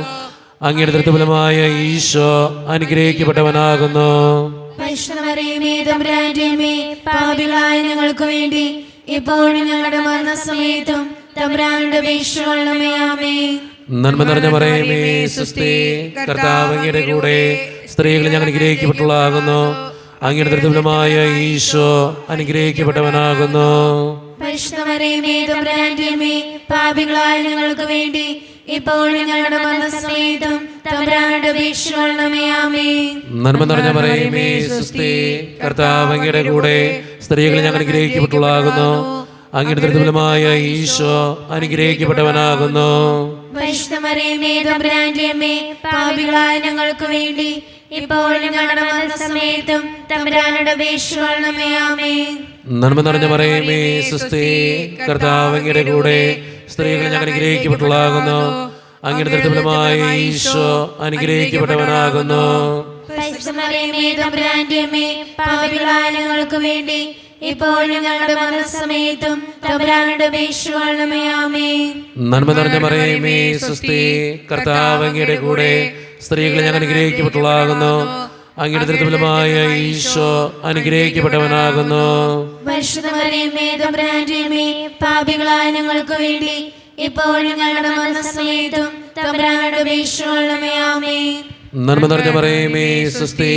അങ്ങയുടെ തൃപ്തിഫലമായ ഈശോ അനുഗ്രഹിക്കപ്പെട്ടവനാകുന്നു. പരിശുദ്ധ മറിയമേ, തമ്പുരാന്റെ അമ്മേ, പാപികളായ ഞങ്ങൾക്ക് വേണ്ടി ഇപ്പോഴും ഞങ്ങളുടെ മരണസമയത്തും തമ്പുരാനോട് അപേക്ഷിക്കണമേ. ആമേൻ. നന്മ നിറഞ്ഞ മറിയമേ, സ്വസ്തി, കർത്താവ് അങ്ങയുടെ കൂടെ സ്ത്രീകളെ ഞങ്ങൾ അനുഗ്രഹിക്കപ്പെട്ടവളാകുന്നു. അങ്ങയുടെ തൃപ്തിഫലമായ ഈശോ അനുഗ്രഹിക്കപ്പെട്ടവനാകുന്നു. പരിശുദ്ധ മറിയമേ, തമ്പുരാന്റെ അമ്മേ, പാപികളായ ഞങ്ങൾക്ക് വേണ്ടി ഇപ്പോഴും ഞങ്ങളുടെ മരണസമയത്തും തമ്പുരാനോട് അപേക്ഷിക്കണമേ. ആമേൻ. നന്മ നിറഞ്ഞ മറിയമേ, സ്വസ്തി, കർത്താവ് അങ്ങയുടെ കൂടെ സ്ത്രീകളെ ഞങ്ങൾ അനുഗ്രഹിക്കപ്പെട്ടവളാകുന്നു. അങ്ങയുടെ തൃപ്തിഫലമായ ഈശോ അനുഗ്രഹിക്കപ്പെട്ടവനാകുന്നു. പരിശുദ്ധ മറിയമേ, തമ്പുരാന്റെ അമ്മേ, പാപികളായ ഞങ്ങൾക്ക് വേണ്ടി ഇപ്പോഴും ഞങ്ങളുടെ മരണസമയത്തും തമ്പുരാനോട് അപേക്ഷിക്കണമേ. ആമേൻ. നന്മ നിറഞ്ഞ മറിയമേ, സ്വസ്തി, കർത്താവ് അങ്ങയുടെ കൂടെ സ്ത്രീകളെ ഞങ്ങൾ അനുഗ്രഹിക്കപ്പെട്ടവളാകുന്നു. അങ്ങയുടെ തൃപ്തിഫലമായ ഈശോ അനുഗ്രഹിക്കപ്പെട്ടവനാകുന്നു. പരിശുദ്ധ മറിയമേ, തമ്പുരാന്റെ അമ്മേ, പാപികളായ ഞങ്ങൾക്ക് വേണ്ടി ഇപ്പോഴും ഞങ്ങളുടെ മരണസമയത്തും തമ്പുരാനോട് അപേക്ഷിക്കണമേ. ആമേൻ. നന്മ നിറഞ്ഞ മറിയമേ, സ്വസ്തി, കർത്താവ് അങ്ങയുടെ കൂടെ സ്ത്രീകളെ ഞങ്ങൾ അനുഗ്രഹിക്കപ്പെട്ടവളാകുന്നു. അങ്ങയുടെ തൃപ്തിഫലമായ ഈശോ അനുഗ്രഹിക്കപ്പെട്ടവനാകുന്നു. പരിശുദ്ധ മറിയമേ, തമ്പുരാന്റെ അമ്മേ, പാപികളായ ഞങ്ങൾക്ക് വേണ്ടി ഇപ്പോഴും ഞങ്ങളുടെ മരണസമയത്തും തമ്പുരാനോട് അപേക്ഷിക്കണമേ. ആമേൻ. നന്മ നിറഞ്ഞ മറിയമേ, സ്വസ്തി,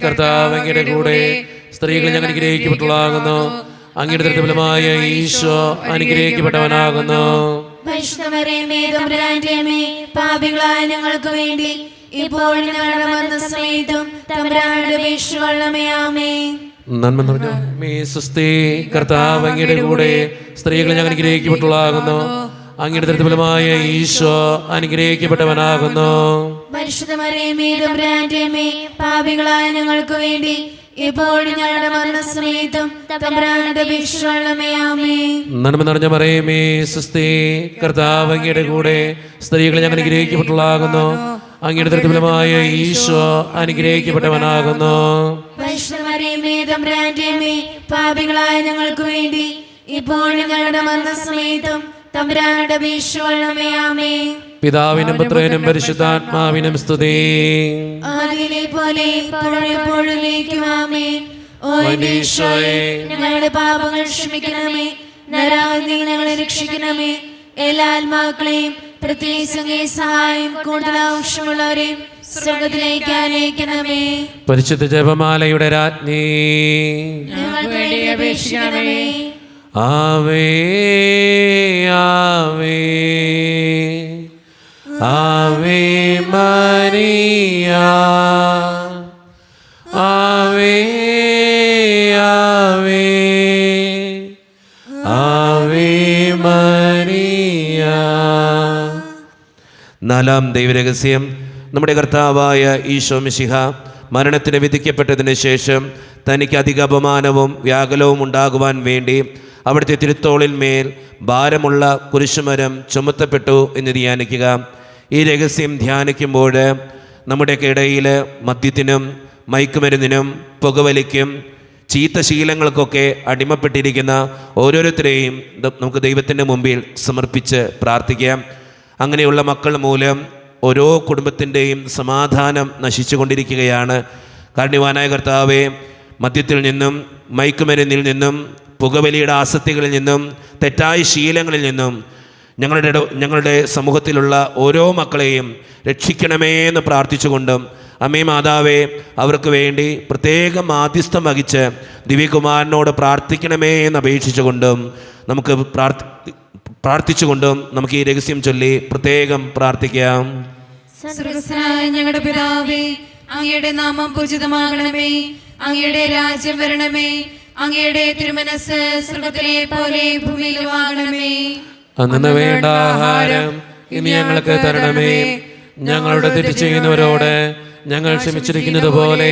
കർത്താവ് അങ്ങയുടെ കൂടെ സ്ത്രീകളെ ഞങ്ങൾ അനുഗ്രഹിക്കപ്പെട്ടവളാകുന്നു. അങ്ങയുടെ തൃപ്തിഫലമായ ഈശോ അനുഗ്രഹിക്കപ്പെട്ടവനാകുന്നു. പരിശുദ്ധ മറിയമേ, തമ്പുരാന്റെ അമ്മേ, പാപികളായ ഞങ്ങൾക്ക് വേണ്ടി ഇപ്പോഴും ഞങ്ങളുടെ മരണസമയത്തും തമ്പുരാനോട് അപേക്ഷിക്കണമേ. ആമേൻ. നന്മ നിറഞ്ഞ മറിയമേ, സ്വസ്തി, കർത്താവ് അങ്ങയുടെ കൂടെ സ്ത്രീകളെ ഞങ്ങൾ അനുഗ്രഹിക്കപ്പെട്ടവളാകുന്നു. അങ്ങയുടെ തൃപ്തിഫലമായ ഈശോ അനുഗ്രഹിക്കപ്പെട്ടവനാകുന്നു. പരിശുദ്ധ മറിയമേ, തമ്പുരാന്റെ അമ്മേ, പാപികളായ ഞങ്ങൾക്ക് വേണ്ടി ഇപ്പോഴും ഞങ്ങളുടെ മരണസമയത്തും തമ്പുരാനോട് അപേക്ഷിക്കണമേ. ആമേൻ. നന്മ നിറഞ്ഞ മറിയമേ, സ്വസ്തി, കർത്താവ് അങ്ങയുടെ കൂടെ സ്ത്രീകളെ ഞങ്ങൾ അനുഗ്രഹിക്കപ്പെട്ടവളാകുന്നു. അങ്ങയുടെ തൃപ്തിഫലമായ ഈശോ അനുഗ്രഹിക്കപ്പെട്ടവനാകുന്നു. പരിശുദ്ധ മറിയമേ, തമ്പുരാന്റെ അമ്മേ, പാപികളായ ഞങ്ങൾക്ക് വേണ്ടി ഇപ്പോഴും ഞങ്ങളുടെ മരണസമയത്തും തമ്പുരാനോട് അപേക്ഷിക്കണമേ. ആമേൻ. പിതാവിനും പുത്രനും പരിശുദ്ധാത്മാവിനും സ്തുതി. ആദിയിലെ പോലെ ഇപ്പോഴും എപ്പോഴും ആമേൻ. ഓ എന്റെ ഈശോയെ, ഞങ്ങളുടെ പാപങ്ങൾ ക്ഷമിക്കണമേ. നരകാഗ്നിയിൽ ഞങ്ങളെ രക്ഷിക്കണമേ. എല്ലാ ആത്മാക്കളെയും പ്രത്യേകിച്ച് അങ്ങേ സഹായം കൂടുതൽ ആവശ്യമുള്ളവരെയും സ്വർഗത്തിലേക്ക് അനയിക്കണമേ. പരിശുദ്ധ ജപമാലയുടെ രാജ്ഞി, ഞങ്ങൾക്ക് വേണ്ടി അപേക്ഷിക്കണമേ. ആവേ ആവേ ആവേ മരിയ, ആവേ ആവേ ആവേ മരിയ. നാലാം ദൈവരഹസ്യം, നമ്മുടെ കർത്താവായ ഈശോ മിശിഹ മരണത്തിന് വിധിക്കപ്പെട്ടതിന് ശേഷം തനിക്ക് അധിക അപമാനവും വ്യാകുലവും ഉണ്ടാകുവാൻ വേണ്ടി അവിടുത്തെ തിരുത്തോളിന്മേൽ ഭാരമുള്ള കുരിശുമരം ചുമത്തപ്പെട്ടു എന്ന് ധ്യാനിക്കുക. ഈ രഹസ്യം ധ്യാനിക്കുമ്പോൾ നമ്മുടെയൊക്കെ ഇടയിൽ മദ്യത്തിനും മയക്കുമരുന്നിനും പുകവലിക്കും ചീത്ത ശീലങ്ങൾക്കൊക്കെ അടിമപ്പെട്ടിരിക്കുന്ന ഓരോരുത്തരെയും നമുക്ക് ദൈവത്തിൻ്റെ മുമ്പിൽ സമർപ്പിച്ച് പ്രാർത്ഥിക്കാം. അങ്ങനെയുള്ള മക്കൾ മൂലം ഓരോ കുടുംബത്തിൻ്റെയും സമാധാനം നശിച്ചുകൊണ്ടിരിക്കുകയാണ്. കാരുണ്യവാനായ കർത്താവേ, മദ്യത്തിൽ നിന്നും മയക്കുമരുന്നിൽ നിന്നും പുകവലിയുടെ ആസക്തികളിൽ നിന്നും തെറ്റായ ശീലങ്ങളിൽ നിന്നും ഞങ്ങളുടെ സമൂഹത്തിലുള്ള ഓരോ മക്കളെയും രക്ഷിക്കണമേ എന്ന് പ്രാർത്ഥിച്ചുകൊണ്ടും, അമ്മേ മാതാവേ, അവർക്ക് വേണ്ടി പ്രത്യേകം മാധ്യസ്ഥം വഹിച്ച് ദിവ്യകുമാരനോട് പ്രാർത്ഥിക്കണമേ എന്ന് അപേക്ഷിച്ചുകൊണ്ടും നമുക്ക് പ്രാർത്ഥിച്ചുകൊണ്ടും നമുക്ക് ഈ രഹസ്യം ചൊല്ലി പ്രത്യേകം പ്രാർത്ഥിക്കാം. സ്വർഗ്ഗസ്ഥനായ ഞങ്ങളുടെ പിതാവേ, അങ്ങയുടെ നാമം പൂജിതമാകണമേ. അങ്ങയുടെ രാജ്യം വരണമേ. അങ്ങയുടെ തിരുമനസ്സ് സ്വർഗ്ഗത്തിലെ പോലെ ഭൂമിയിലുമാകണമേ. അന്ന് വേണ്ട ആഹാരം ഇനി ഞങ്ങൾക്ക് തരണമേ. ഞങ്ങളുടെ തെറ്റ് ചെയ്യുന്നവരോട് ഞങ്ങൾ ക്ഷമിച്ചിരിക്കുന്നത് പോലെ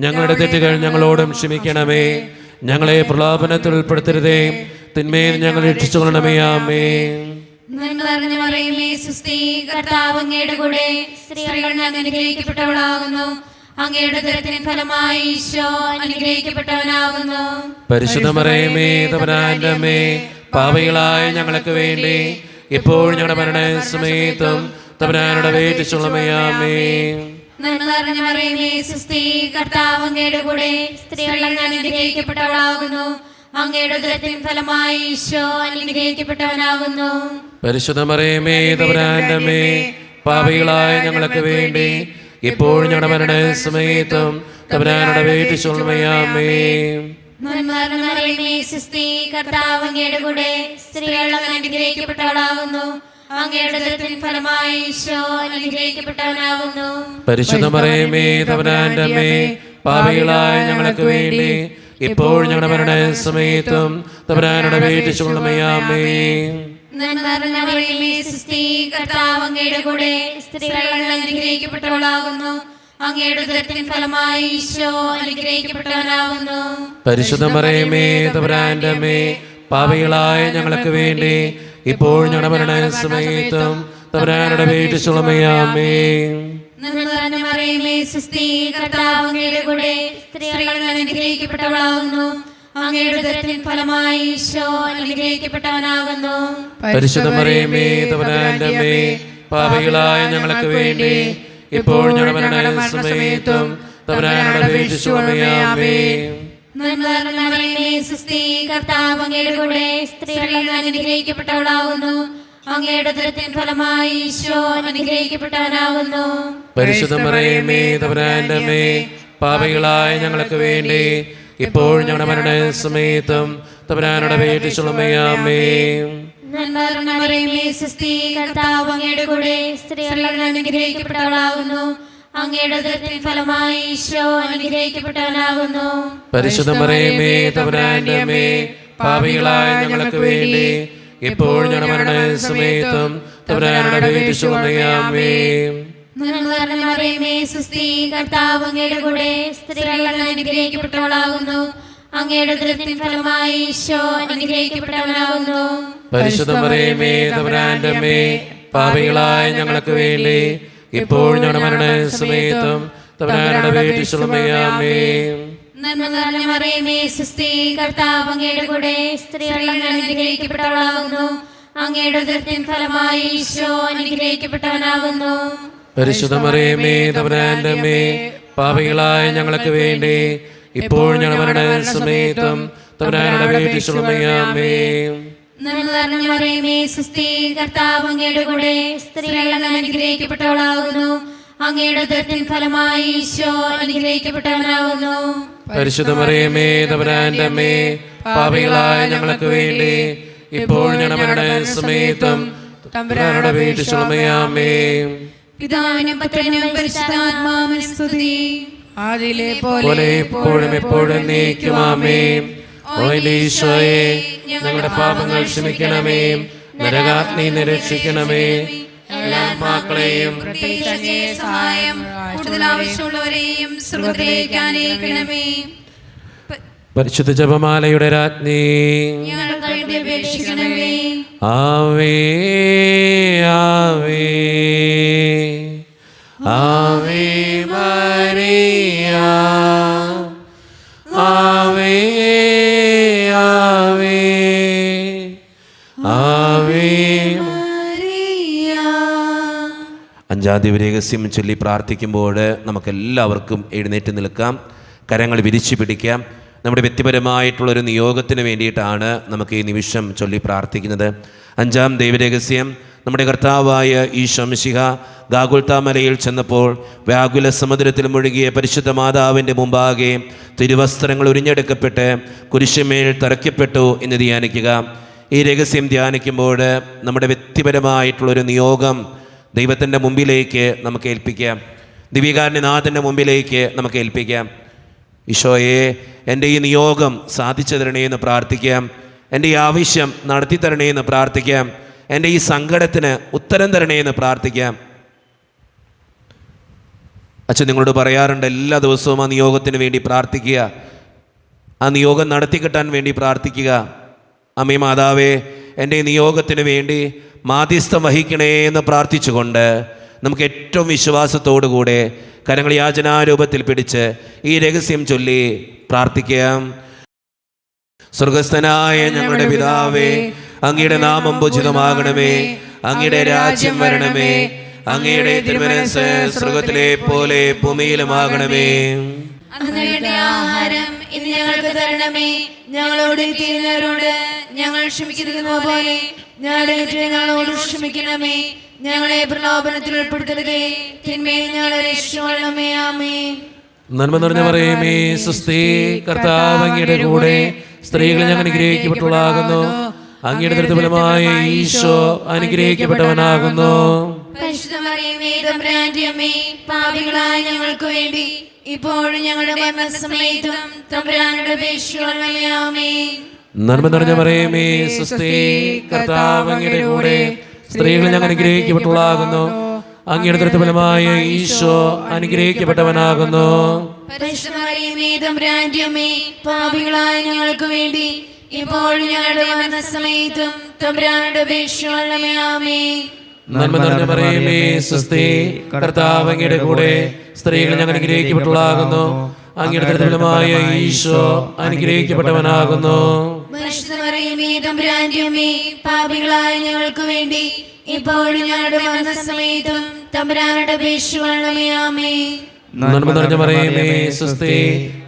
ഞങ്ങളുടെ തെറ്റുകൾ ഞങ്ങളോടും ക്ഷമിക്കണമേ. ഞങ്ങളെ പ്രലോഭനത്തിൽ ഉൾപ്പെടുത്തരുതേ, തിന്മയിൽ ഞങ്ങൾ രക്ഷിച്ചുകൊള്ളണമേ. ആമേൻ. നന്മ നിറഞ്ഞ മറിയമേ, സുസ്തി, കർത്താവ് അങ്ങയുടെ കൂടെ, സ്ത്രീകൾ അങ്ങ് അനുഗ്രഹിക്കപ്പെട്ടവളാകുന്നു. അങ്ങയുടെ ഉദരത്തിൻ ഫലമായി ഈശോ അനുഗ്രഹിക്കപ്പെട്ടവനാകുന്നു. പരിശുദ്ധ മറിയമേ, തമ്പുരാന്റെ അമ്മേ, പാപികളായ ഞങ്ങൾക്ക് വേണ്ടി ഇപ്പോൾ ഞങ്ങളുടെ മരണസമയത്തും തമ്പുരാനോട് അപേക്ഷിച്ചുകൊള്ളണമേ. ആമേൻ. നന്മ നിറഞ്ഞ മറിയമേ, സുസ്തി, കർത്താവ് അങ്ങയുടെ കൂടെ, സ്ത്രീകൾ അങ്ങ് അനുഗ്രഹിക്കപ്പെട്ടവളാകുന്നു. അങ്ങയുടെ ഉദരത്തിൻ ഫലമായി ഈശോ അനുഗ്രഹിക്കപ്പെട്ടവനാകുന്നു. പരിശുദ്ധ മറിയമേ, തമ്പുരാന്റെ അമ്മേ, പാപികളായ ഞങ്ങൾക്ക് വേണ്ടി ഇപ്പോൾ ഞങ്ങളുടെ മരണസമയത്തും തമ്പുരാനോട് അപേക്ഷിച്ചുകൊള്ളണമേ. ആമേൻ. നന്മ നിറഞ്ഞ മറിയമേ, സുസ്തി, കർത്താവ് അങ്ങയുടെ കൂടെ, സ്ത്രീകൾ അങ്ങ് അനുഗ്രഹിക്കപ്പെട്ടവളാകുന്നു. അങ്ങയുടെ ഉദരത്തിൻ ഫലമായി ഈശോ അനുഗ്രഹിക്കപ്പെട്ടവനാകുന്നു. പരിശുദ്ധ മറിയമേ, തമ്പുരാന്റെ അമ്മേ, പാപികളായ ഞങ്ങൾക്ക് വേണ്ടി ഇപ്പോൾ ഞങ്ങളുടെ മരണസമയത്തും തമ്പുരാനോട് അപേക്ഷിച്ചുകൊള്ളണമേ. ആമേൻ. നന്മ നിറഞ്ഞ മറിയമേ, സുസ്തി, കർത്താവ് അങ്ങയുടെ കൂടെ, സ്ത്രീകൾ അങ്ങ് അനുഗ്രഹിക്കപ്പെട്ടവളാകുന്നു. അങ്ങയുടെ ഉദരത്തിൻ ഫലമായി ഈശോ അനുഗ്രഹിക്കപ്പെട്ടവനാകുന്നു. പരിശുദ്ധ മറിയമേ, തമ്പുരാന്റെ അമ്മേ, പാപികളായ ഞങ്ങൾക്ക് വേണ്ടി ഇപ്പോൾ ഞങ്ങളുടെ മരണസമയത്തും തമ്പുരാനോട് അപേക്ഷിച്ചുകൊള്ളണമേ. ആമേൻ. നന്മ നിറഞ്ഞ മറിയമേ, സുസ്തി, കർത്താവ് അങ്ങയുടെ കൂടെ, സ്ത്രീകൾ അങ്ങ് അനുഗ്രഹിക്കപ്പെട്ടവളാകുന്നു. അങ്ങയുടെ ഉദരത്തിൻ ഫലമായി ഈശോ അനുഗ്രഹിക്കപ്പെട്ടവനാകുന്നു. പരിശുദ്ധ മറിയമേ, തമ്പുരാന്റെ അമ്മേ, പാപികളായ ഞങ്ങൾക്ക് വേണ്ടി ഇപ്പോൾ ഞങ്ങളുടെ മരണസമയത്തും തമ്പുരാനോട് അപേക്ഷിച്ചുകൊള്ളണമേ. ആമേൻ. നന്മ നിറഞ്ഞ മറിയമേ, സുസ്തി, കർത്താവ് അങ്ങയുടെ കൂടെ, സ്ത്രീകൾ അങ്ങ് അനുഗ്രഹിക്കപ്പെട്ടവളാകുന്നു. അങ്ങയുടെ ഉദരത്തിൻ ഫലമായി ഈശോ അനുഗ്രഹിക്കപ്പെട്ടവനാകുന്നു. പരിശുദ്ധ മറിയമേ, തമ്പുരാന്റെ അമ്മേ, പാപികളായ ഞങ്ങൾക്ക് വേണ്ടി ഇപ്പോൾ ഞങ്ങളുടെ മരണസമയത്തും തമ്പുരാനോട് അപേക്ഷിച്ചുകൊള്ളണമേ. ആമേൻ. നന്മ നിറഞ്ഞ മറിയമേ, സുസ്തി, കർത്താവ് അങ്ങയുടെ കൂടെ, സ്ത്രീകൾ അങ്ങ് അനുഗ്രഹിക്കപ്പെട്ടവളാകുന്നു. അങ്ങയുടെ ഉദരത്തിൻ ഫലമായി ഈശോ അനുഗ്രഹിക്കപ്പെട്ടവനാകുന്നു. പരിശുദ്ധ മറിയമേ, തമ്പുരാന്റെ അമ്മേ, പാപികളായ ഞങ്ങൾക്ക് വേണ്ടി ഇപ്പോൾ ഞങ്ങളുടെ മരണസമയത്തും തമ്പുരാനോട് അപേക്ഷിച്ചുകൊള്ളണമേ. ആമേൻ. നന്മ നിറഞ്ഞ മറിയമേ, സുസ്തി, കർത്താവ് അങ്ങയുടെ കൂടെ, സ്ത്രീകൾ അങ്ങ് അനുഗ്രഹിക്കപ്പെട്ടവളാകുന്നു. അങ്ങയുടെ ഉദരത്തിൻ ഫലമായി ഈശോ അനുഗ്രഹിക്കപ്പെട്ടവനാകുന്നു. പരിശുദ്ധ മറിയമേ, തമ്പുരാന്റെ അമ്മേ, പാപികളായ ഞങ്ങൾക്ക് വേണ്ടി ഇപ്പോൾ ഞങ്ങളുടെ മരണസമയത്തും തമ്പുരാനോട് അപേക്ഷിച്ചുകൊള്ളണമേ. ആമേൻ. നന്മ നിറഞ്ഞ മറിയമേ, സുസ്തി, കർത്താവ് അങ്ങയുടെ കൂടെ, സ്ത്രീകൾ അങ്ങ് അനുഗ്രഹിക്കപ്പെട്ടവളാകുന്നു. അങ്ങയുടെ ഉദരത്തിൻ ഫലമായി ഈശോ അനുഗ്രഹിക്കപ്പെട്ടവനാകുന്നു. പരിശുദ്ധ മറിയമേ, തമ്പുരാന്റെ അമ്മേ, പാപികളായ ഞങ്ങൾക്ക് വേണ്ടി ഇപ്പോൾ ഞങ്ങളുടെ മരണസമയത്തും തമ്പുരാനോട് അപേക്ഷിച്ചുകൊള്ളണമേ. ആമേൻ. നന്മ നിറഞ്ഞ മറിയമേ സുസ്ഥി, കർത്താവ് അങ്ങയുടെ കൂടെ സ്ത്രീകൾ അങ്ങ് അനുഗ്രഹിക്കപ്പെട്ടവളാകുന്നു. അങ്ങയുടെ ഉദരത്തിൻ ഫലമായി ഈശോ അനുഗ്രഹിക്കപ്പെട്ടവനാകുന്നു. പരിശുദ്ധ മറിയമേ തമ്പുരാന്റെ അമ്മേ, പാപികളായ ഞങ്ങൾക്ക് വേണ്ടി ഇപ്പോൾ ഞങ്ങളുടെ സമയത്തും തമ്പുരാനോട് അപേക്ഷിച്ചുകൊള്ളണമേ. പിതാവിനും പുത്രനും പരിശുദ്ധാത്മാവിനും സ്തുതി. ആദിയിലെ പോലെ എപ്പോഴും എപ്പോഴും എന്നേക്കും ആമേൻ. ഓ എൻ്റെ ഈശോയെ, ഞങ്ങളുടെ പാപങ്ങൾ ക്ഷമിക്കണമേ, നരകാഗ്നി നിരക്ഷിക്കണമേ, എല്ലാ ആത്മാക്കളെയും പ്രത്യേകിച്ച് അങ്ങേ സഹായം കൂടുതൽ ആവശ്യമുള്ളവരെയും സ്വർഗ്ഗത്തിലേക്ക് ആനയിക്കണമേ. പരിശുദ്ധ ജപമാലയുടെ രാജ്ഞി ഞങ്ങൾക്ക് വേണ്ടി അപേക്ഷിക്കണമേ. ആവേ ആവേ ആവേ മരിയ, ആവേ ആവേ ആവേ. അഞ്ചാം ദിവരഹസ്യം ചൊല്ലി പ്രാർത്ഥിക്കുമ്പോൾ നമുക്കെല്ലാവർക്കും എഴുന്നേറ്റ് നിൽക്കാം, കരങ്ങൾ വിരിച്ചു പിടിക്കാം. നമ്മുടെ വ്യക്തിപരമായിട്ടുള്ളൊരു നിയോഗത്തിന് വേണ്ടിയിട്ടാണ് നമുക്ക് ഈ നിമിഷം ചൊല്ലി പ്രാർത്ഥിക്കുന്നത്. അഞ്ചാം ദൈവരഹസ്യം, നമ്മുടെ കർത്താവായ ഈശോ മിശിഹ ഗാഗുൽത്താ മലയിൽ ചെന്നപ്പോൾ വ്യാകുല സമുദ്രത്തിൽ മുഴുകിയ പരിശുദ്ധ മാതാവിൻ്റെ മുമ്പാകെ തിരുവസ്ത്രങ്ങൾ ഉരിഞ്ഞെടുക്കപ്പെട്ട് കുരിശുമേൽ തറയ്ക്കപ്പെട്ടു എന്ന് ധ്യാനിക്കുക. ഈ രഹസ്യം ധ്യാനിക്കുമ്പോൾ നമ്മുടെ വ്യക്തിപരമായിട്ടുള്ളൊരു നിയോഗം ദൈവത്തിൻ്റെ മുമ്പിലേക്ക് നമുക്ക് ഏൽപ്പിക്കാം, ദിവ്യകാരുണ്യനാഥൻ്റെ മുമ്പിലേക്ക് നമുക്ക് ഏൽപ്പിക്കാം. ഈശോയെ, എൻ്റെ ഈ നിയോഗം സാധിച്ചു തരണേ എന്ന് പ്രാർത്ഥിക്കാം. എൻ്റെ ഈ ആവശ്യം നടത്തി തരണേ എന്ന് പ്രാർത്ഥിക്കാം. എൻ്റെ ഈ സങ്കടത്തിന് ഉത്തരം തരണേ എന്ന് പ്രാർത്ഥിക്കാം. അച്ഛൻ നിങ്ങളോട് പറയാറുണ്ട്, എല്ലാ ദിവസവും ആ നിയോഗത്തിന് വേണ്ടി പ്രാർത്ഥിക്കുക, ആ നിയോഗം നടത്തി കിട്ടാൻ വേണ്ടി പ്രാർത്ഥിക്കുക. അമ്മേ മാതാവേ, എൻ്റെ ഈ നിയോഗത്തിന് വേണ്ടി മാധ്യസ്ഥം വഹിക്കണേ എന്ന് പ്രാർത്ഥിച്ചുകൊണ്ട് നമുക്ക് ഏറ്റവും വിശ്വാസത്തോടു കൂടെ കരങ്ങൾ യാചനാരൂപത്തിൽ പിടിച്ച് ഈ രഹസ്യം ചൊല്ലി പ്രാർത്ഥിക്കാം. സ്വർഗസ്ഥനായ ഞങ്ങളുടെ പിതാവേ, അങ്ങയുടെ നാമം പൂജിതമാകണമേ, അങ്ങയുടെ രാജ്യം വരണമേ, അങ്ങയുടെ തിരുമനസ്സ് സ്വർഗത്തിലെ പോലെ ഭൂമിയിലുമാകണമേ. അങ്ങയുടെ ആഹാരം ഇന്ന് ഞങ്ങൾക്ക് തരണമേ. ഞങ്ങളോട് ചെയ്യുന്നവരോട് ഞങ്ങൾ ക്ഷമിക്കുന്നത് പോലെ ഞങ്ങളോട് ക്ഷമിക്കണമേ. ഞങ്ങളെ പ്രലോഭനത്തിൽ ഉൾപ്പെടുത്തരുതേ, തിന്മയെ ഞങ്ങളെ രക്ഷിക്കണമേ. ആമേൻ. നന്മ നിറഞ്ഞ മറിയമേ സുസ്ഥി, കർത്താവ് അങ്ങയുടെ കൂടെ സ്ത്രീകൾ ഞങ്ങൾ അനുഗ്രഹിക്കപ്പെട്ടവളാകുന്നു. അങ്ങയുടെ ദുരിതഫലമായ ഈശോ അനുഗ്രഹിക്കപ്പെട്ടവനാകുന്നു. പരിശുദ്ധ മറിയമേ തമ്പുരാന്റെ അമ്മേ, പാപികളായ ഞങ്ങൾക്ക് വേണ്ടി ഇപ്പോഴും ഞങ്ങളുടെ മരണസമയത്തും തമ്പുരാനോട് അപേക്ഷിക്കണമേ. ആമേൻ. നന്മ നിറഞ്ഞ മറിയമേ സുസ്ഥി, കർത്താവ് അങ്ങയുടെ കൂടെ സ്ത്രീകൾ ഞങ്ങൾ അനുഗ്രഹിക്കപ്പെട്ടവളാകുന്നു. അങ്ങയുടെ ദുരിതഫലമായ ഈശോ അനുഗ്രഹിക്കപ്പെട്ടവനാകുന്നു. പരിശുദ്ധ മറിയമേ തമ്പുരാന്റെ അമ്മേ, പാപികളായ ഞങ്ങൾക്ക് വേണ്ടി ഇപ്പോഴും ഞങ്ങളുടെ മരണസമയത്തും തമ്പുരാനോട് അപേക്ഷിക്കണമേ. ആമേൻ. നന്മ നിറഞ്ഞ മറിയമേ സുസ്ഥി, കർത്താവ് അങ്ങയുടെ കൂടെ സ്ത്രീകൾ ഞങ്ങൾ അനുഗ്രഹിക്കപ്പെട്ടവളാകുന്നു. അങ്ങയുടെ ദുരിതഫലമായ ഈശോ അനുഗ്രഹിക്കപ്പെട്ടവനാകുന്നു. പരിശുദ്ധ മറിയമേ തമ്പുരാന്റെ അമ്മേ, പാപികളായ ഞങ്ങൾക്ക് വേണ്ടി ഇപ്പോഴും ഞങ്ങളുടെ മരണസമയത്തും തമ്പുരാനോട് അപേക്ഷിക്കണമേ. ആമേൻ. നന്മ നിറഞ്ഞ മറിയമേ സുസ്ഥി,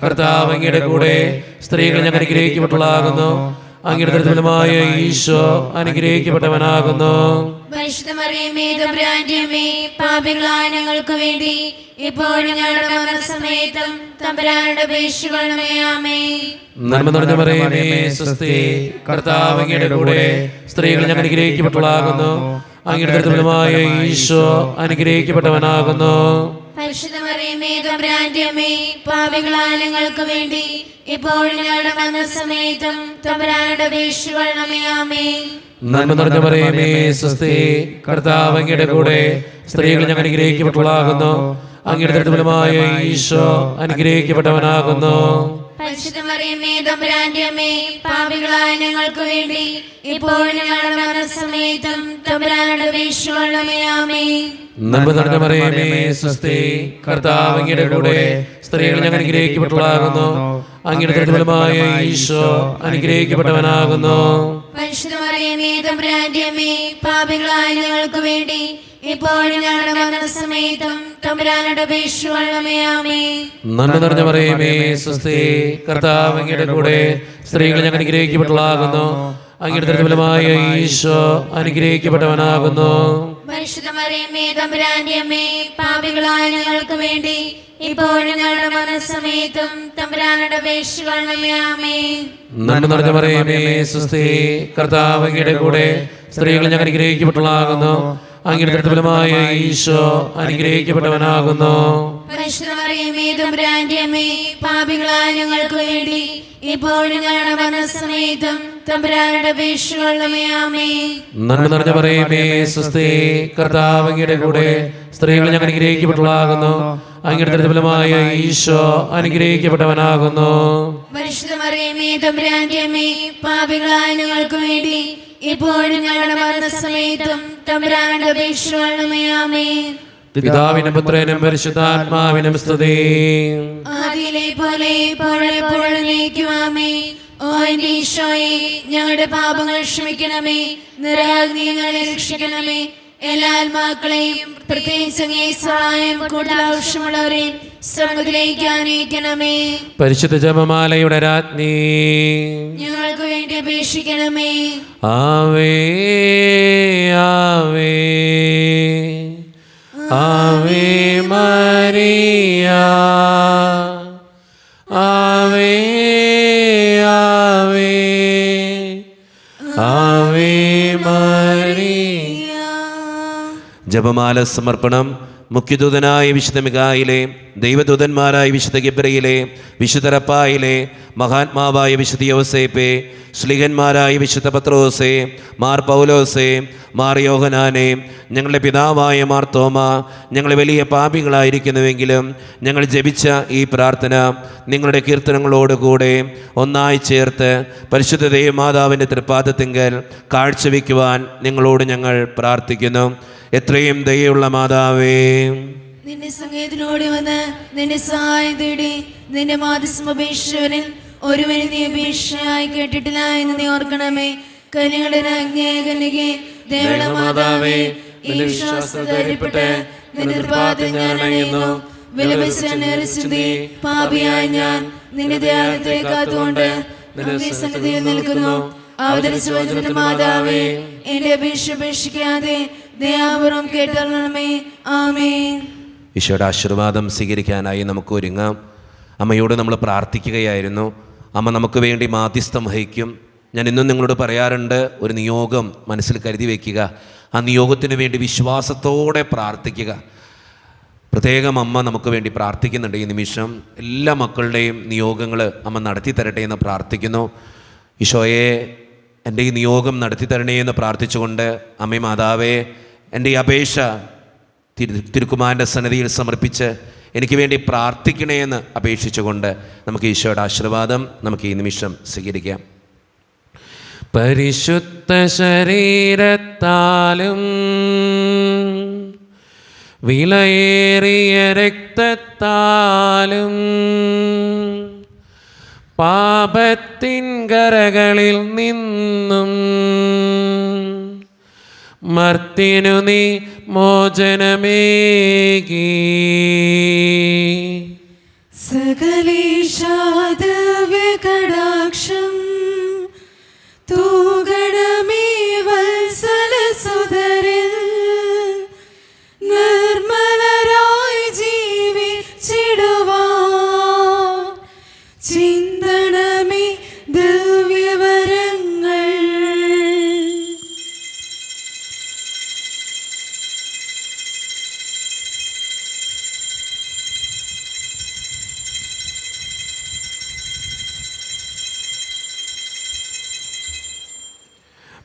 കർത്താവ് അങ്ങയുടെ കൂടെ സ്ത്രീകൾ ഞങ്ങൾ അനുഗ്രഹിക്കപ്പെട്ടവളാകുന്നു. അങ്ങയുടെ ദുരിതഫലമായ ഈശോ അനുഗ്രഹിക്കപ്പെട്ടവനാകുന്നു. പരിശുദ്ധ മറിയമേ തമ്പുരാന്റെ അമ്മേ, പാപികളായ ഞങ്ങൾക്ക് വേണ്ടി ഇപ്പോഴും ഞങ്ങളുടെ മരണസമയത്തും തമ്പുരാനോട് അപേക്ഷിക്കണമേ. ആമേൻ. നന്മ നിറഞ്ഞ മറിയമേ സുസ്ഥി, കർത്താവ് അങ്ങയുടെ കൂടെ സ്ത്രീകൾ ഞങ്ങൾ അനുഗ്രഹിക്കപ്പെട്ടവളാകുന്നു. അങ്ങയുടെ ദുരിതഫലമായ ഈശോ അനുഗ്രഹിക്കപ്പെട്ടവനാകുന്നു. പരിശുദ്ധ മറിയമേ തമ്പുരാന്റെ അമ്മേ, പാപികളായ ഞങ്ങൾക്ക് വേണ്ടി ഇപ്പോഴും ഞങ്ങളുടെ മരണസമയത്തും തമ്പുരാനോട് അപേക്ഷിക്കണമേ. ആമേൻ. നന്മ നിറഞ്ഞ മറിയമേ സുസ്ഥി, കർത്താവ് അങ്ങയുടെ കൂടെ സ്ത്രീകൾ ഞങ്ങൾ അനുഗ്രഹിക്കപ്പെട്ടവളാകുന്നു. അങ്ങയുടെ ദുരിതഫലമായ ഈശോ അനുഗ്രഹിക്കപ്പെട്ടവനാകുന്നു. പരിശുദ്ധ മറിയമേ തമ്പുരാന്റെ അമ്മേ, പാപികളായ ഞങ്ങൾക്ക് വേണ്ടി ഇപ്പോഴും ഞങ്ങളുടെ മരണസമയത്തും തമ്പുരാനോട് അപേക്ഷിക്കണമേ. ആമേൻ. നന്മ നിറഞ്ഞ മറിയമേ സുസ്ഥി, കർത്താവ് അങ്ങയുടെ കൂടെ സ്ത്രീകൾ ഞങ്ങൾ അനുഗ്രഹിക്കപ്പെട്ടവളാകുന്നു. അങ്ങയുടെ ദുരിതഫലമായ ഈശോ അനുഗ്രഹിക്കപ്പെട്ടവനാകുന്നു. പരിശുദ്ധ മറിയമേ തമ്പുരാന്റെ അമ്മേ, പാപികളായ ഞങ്ങൾക്ക് വേണ്ടി ഇപ്പോഴും ഞങ്ങളുടെ മരണസമയത്തും തമ്പുരാനോട് അപേക്ഷിക്കണമേ. ആമേൻ. നന്മ നിറഞ്ഞ മറിയമേ സുസ്ഥി, കർത്താവ് അങ്ങയുടെ കൂടെ സ്ത്രീകൾ ഞങ്ങൾ അനുഗ്രഹിക്കപ്പെട്ടവളാകുന്നു. അങ്ങയുടെ ഫലമായ ഈശോ അനുഗ്രഹിക്കപ്പെട്ടവനാകുന്നു. പരിശുദ്ധ മറിയമേ തമ്പുരാന്റെ അമ്മേ, പാപികളായ ഞങ്ങൾക്ക് വേണ്ടി ഇപ്പോഴും ഞങ്ങളുടെ മരണസമയത്തും തമ്പുരാനോട് അപേക്ഷിക്കണമേ. ആമേൻ. നന്മ നിറഞ്ഞ മറിയമേ സ്വസ്തി, കർത്താവ് അങ്ങയുടെ കൂടെ സ്ത്രീകൾ ഞങ്ങൾ അനുഗ്രഹിക്കപ്പെട്ടവളാകുന്നു. അങ്ങയുടെ ഫലമായ ഈശോ അനുഗ്രഹിക്കപ്പെട്ടവനാകുന്നു. പരിശുദ്ധ മറിയമേ തമ്പുരാന്റെ അമ്മേ, പാപികളായ ഞങ്ങൾക്ക് വേണ്ടി ഇപ്പോഴും ഞങ്ങളുടെ മരണസമയത്തും തമ്പുരാനോട് അപേക്ഷിക്കണമേ. ആമേൻ. നന്മ നിറഞ്ഞ മറിയമേ സ്വസ്തി, കർത്താവ് അങ്ങയുടെ കൂടെ സ്ത്രീകൾ ഞങ്ങൾ അനുഗ്രഹിക്കപ്പെട്ടവളാകുന്നു. അങ്ങയുടെ ഫലമായ ഈശോ അനുഗ്രഹിക്കപ്പെട്ടവനാകുന്നു. പരിശുദ്ധ മറിയമേ തമ്പുരാന്റെ അമ്മേ, പാപികളായ ഞങ്ങൾക്ക് വേണ്ടി ഇപ്പോഴും ഞങ്ങളുടെ മരണസമയത്തും തമ്പുരാനോട് അപേക്ഷിക്കണമേ. ആമേൻ. പിതാവിനും പുത്രനും പരിശുദ്ധാത്മാവിനും സ്തുതി. ആദിയിലെ പോലെ ഇപ്പോഴെപ്പോഴും എന്നേക്കും. ആമേൻ. ഓ എന്റെ ഈശോയെ, ഞങ്ങളുടെ പാപങ്ങൾ ക്ഷമിക്കണമേ, നിരാഗ്നികളെ രക്ഷിക്കണമേ. എല്ലാ ആത്മാക്കളെയും പ്രത്യേകിച്ച് അങ്ങേ സഹായം കൂടുതൽ ആവശ്യമുള്ളവരെയും സ്വർഗ്ഗത്തിലേക്ക് ആനയിക്കണമേ. പരിശുദ്ധ ജപമാലയുടെ രാജ്ഞി, ഞങ്ങൾക്ക് വേണ്ടി അപേക്ഷിക്കണമേ. ആവേ ആവേ ആവേ മരിയ, ആവേ ആവേ ആവേ മരിയ. ജപമാല സമർപ്പണം. മുഖ്യദൂതനായ വിശുദ്ധ മിഖായിലെ, ദൈവദൂതന്മാരായ വിശുദ്ധ ഗബ്രിയേലേ, വിശുദ്ധ റഫായേലേ, മഹാത്മാവായ വിശുദ്ധ യോസേപ്പേ, ശ്ലീഹന്മാരായ വിശുദ്ധ പത്രോസേ, മാർ പൗലോസേ, മാർ യോഹനാനേ, ഞങ്ങളുടെ പിതാവായ മാർ തോമ, ഞങ്ങൾ വലിയ പാപികളായിരിക്കുന്നുവെങ്കിലും ഞങ്ങൾ ജപിച്ച ഈ പ്രാർത്ഥന നിങ്ങളുടെ കീർത്തനങ്ങളോടുകൂടെ ഒന്നായി ചേർത്ത് പരിശുദ്ധ ദൈവമാതാവിൻ്റെ തൃപ്പാദത്തിങ്കൽ കാഴ്ചവെക്കുവാൻ നിങ്ങളോട് ഞങ്ങൾ പ്രാർത്ഥിക്കുന്നു. എത്രയും ദയയുള്ള മാതാവേ, നിന്റെ സംഗീതത്തിനോട് വന്ന് നിന്റെ സഹായം തേടി നിന്റെ മാധ്യസ്ഥം അപേക്ഷിച്ചവരിൽ ഒരുവന് നീ അപേക്ഷയായി കേട്ടിട്ടില്ല എന്ന് നീ ഓർക്കണമേ. കന്യകളുടെ രാജ്ഞിയായ കന്യകേ, ദയയുള്ള മാതാവേ, ഈ വിശ്വാസം ധൈര്യപ്പെട്ട് നിന്റെ കൃപാത്തിൽ ഞാൻ അണയുന്നു. വിലപിച്ചി പാപിയായ ഞാൻ നിന്റെ ധ്യാനത്തെ കാത്തുകൊണ്ട് നിന്റെ സന്നിധിയിൽ നിൽക്കുന്നു. അവതരിച്ച വചനത്തിന്റെ മാതാവേ, എന്റെ അപേക്ഷ ഉപേക്ഷിക്കാതെ ദയാപൂർവം കേട്ടറിയണമേ. ആമേൻ. ഈശോയുടെ ആശീർവാദം സ്വീകരിക്കാനായി നമുക്ക് ഒരുങ്ങാം. അമ്മയോട് നമ്മൾ പ്രാർത്ഥിക്കുകയായിരുന്നു. അമ്മ നമുക്ക് വേണ്ടി മാധ്യസ്ഥം വഹിക്കും. ഞാൻ ഇന്നും നിങ്ങളോട് പറയാറുണ്ട്, ഒരു നിയോഗം മനസ്സിൽ കരുതി വയ്ക്കുക. ആ നിയോഗത്തിന് വേണ്ടി വിശ്വാസത്തോടെ പ്രാർത്ഥിക്കുക. പ്രത്യേകം അമ്മ നമുക്ക് വേണ്ടി പ്രാർത്ഥിക്കുന്നുണ്ട്. ഈ നിമിഷം എല്ലാ മക്കളുടെയും നിയോഗങ്ങൾ അമ്മ നടത്തി തരട്ടെ എന്ന് പ്രാർത്ഥിക്കുന്നു. ഈശോയെ, എൻ്റെ ഈ നിയോഗം നടത്തി തരണേ എന്ന് പ്രാർത്ഥിച്ചുകൊണ്ട് അമ്മേ മാതാവേ, എൻ്റെ ഈ അപേക്ഷ തിരുക്കുമാരൻ്റെ സന്നിധിയിൽ സമർപ്പിച്ച് എനിക്ക് വേണ്ടി പ്രാർത്ഥിക്കണേ എന്ന് അപേക്ഷിച്ചുകൊണ്ട് നമുക്ക് ഈശോയുടെ ആശീർവാദം നമുക്ക് ഈ നിമിഷം സ്വീകരിക്കാം. പരിശുദ്ധ ശരീരത്താലും വിലയേറിയ രക്തത്താലും പാപത്തിൻ കരകളിൽ നിന്നും മർത്തിനു നീ മോചനമേകി. സകലേശാദവ്യകടാക്ഷം തൂഗണമേ വത്സലസുതരിൽ നിർമ്മലരായി ജീവിച്ചിടുവാൻ ചിന്തണമേ ദിവ്യവരങ്ങൾ.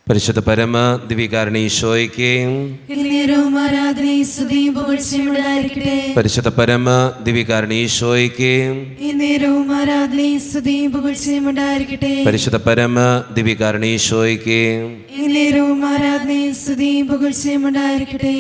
പരിശുദ്ധ പരമ ദിവ്യകാരുണ്യ ഈശോയ്ക്ക് എന്നേരവും ആരാധനയും സ്തുതിയും പുകഴ്ചയും ഉണ്ടായിരിക്കട്ടെ. പരിശുദ്ധ പരമ ദിവ്യകാരുണ്യ ഈശോയ്ക്ക് എന്നേരവും ആരാധനയും സ്തുതിയും പുകഴ്ചയും ഉണ്ടായിരിക്കട്ടെ. പരിശുദ്ധ പരമ ദിവ്യകാരുണ്യ ഈശോയ്ക്ക് എന്നേരവും ആരാധനയും സ്തുതിയും പുകഴ്ചയും ഉണ്ടായിരിക്കട്ടെ.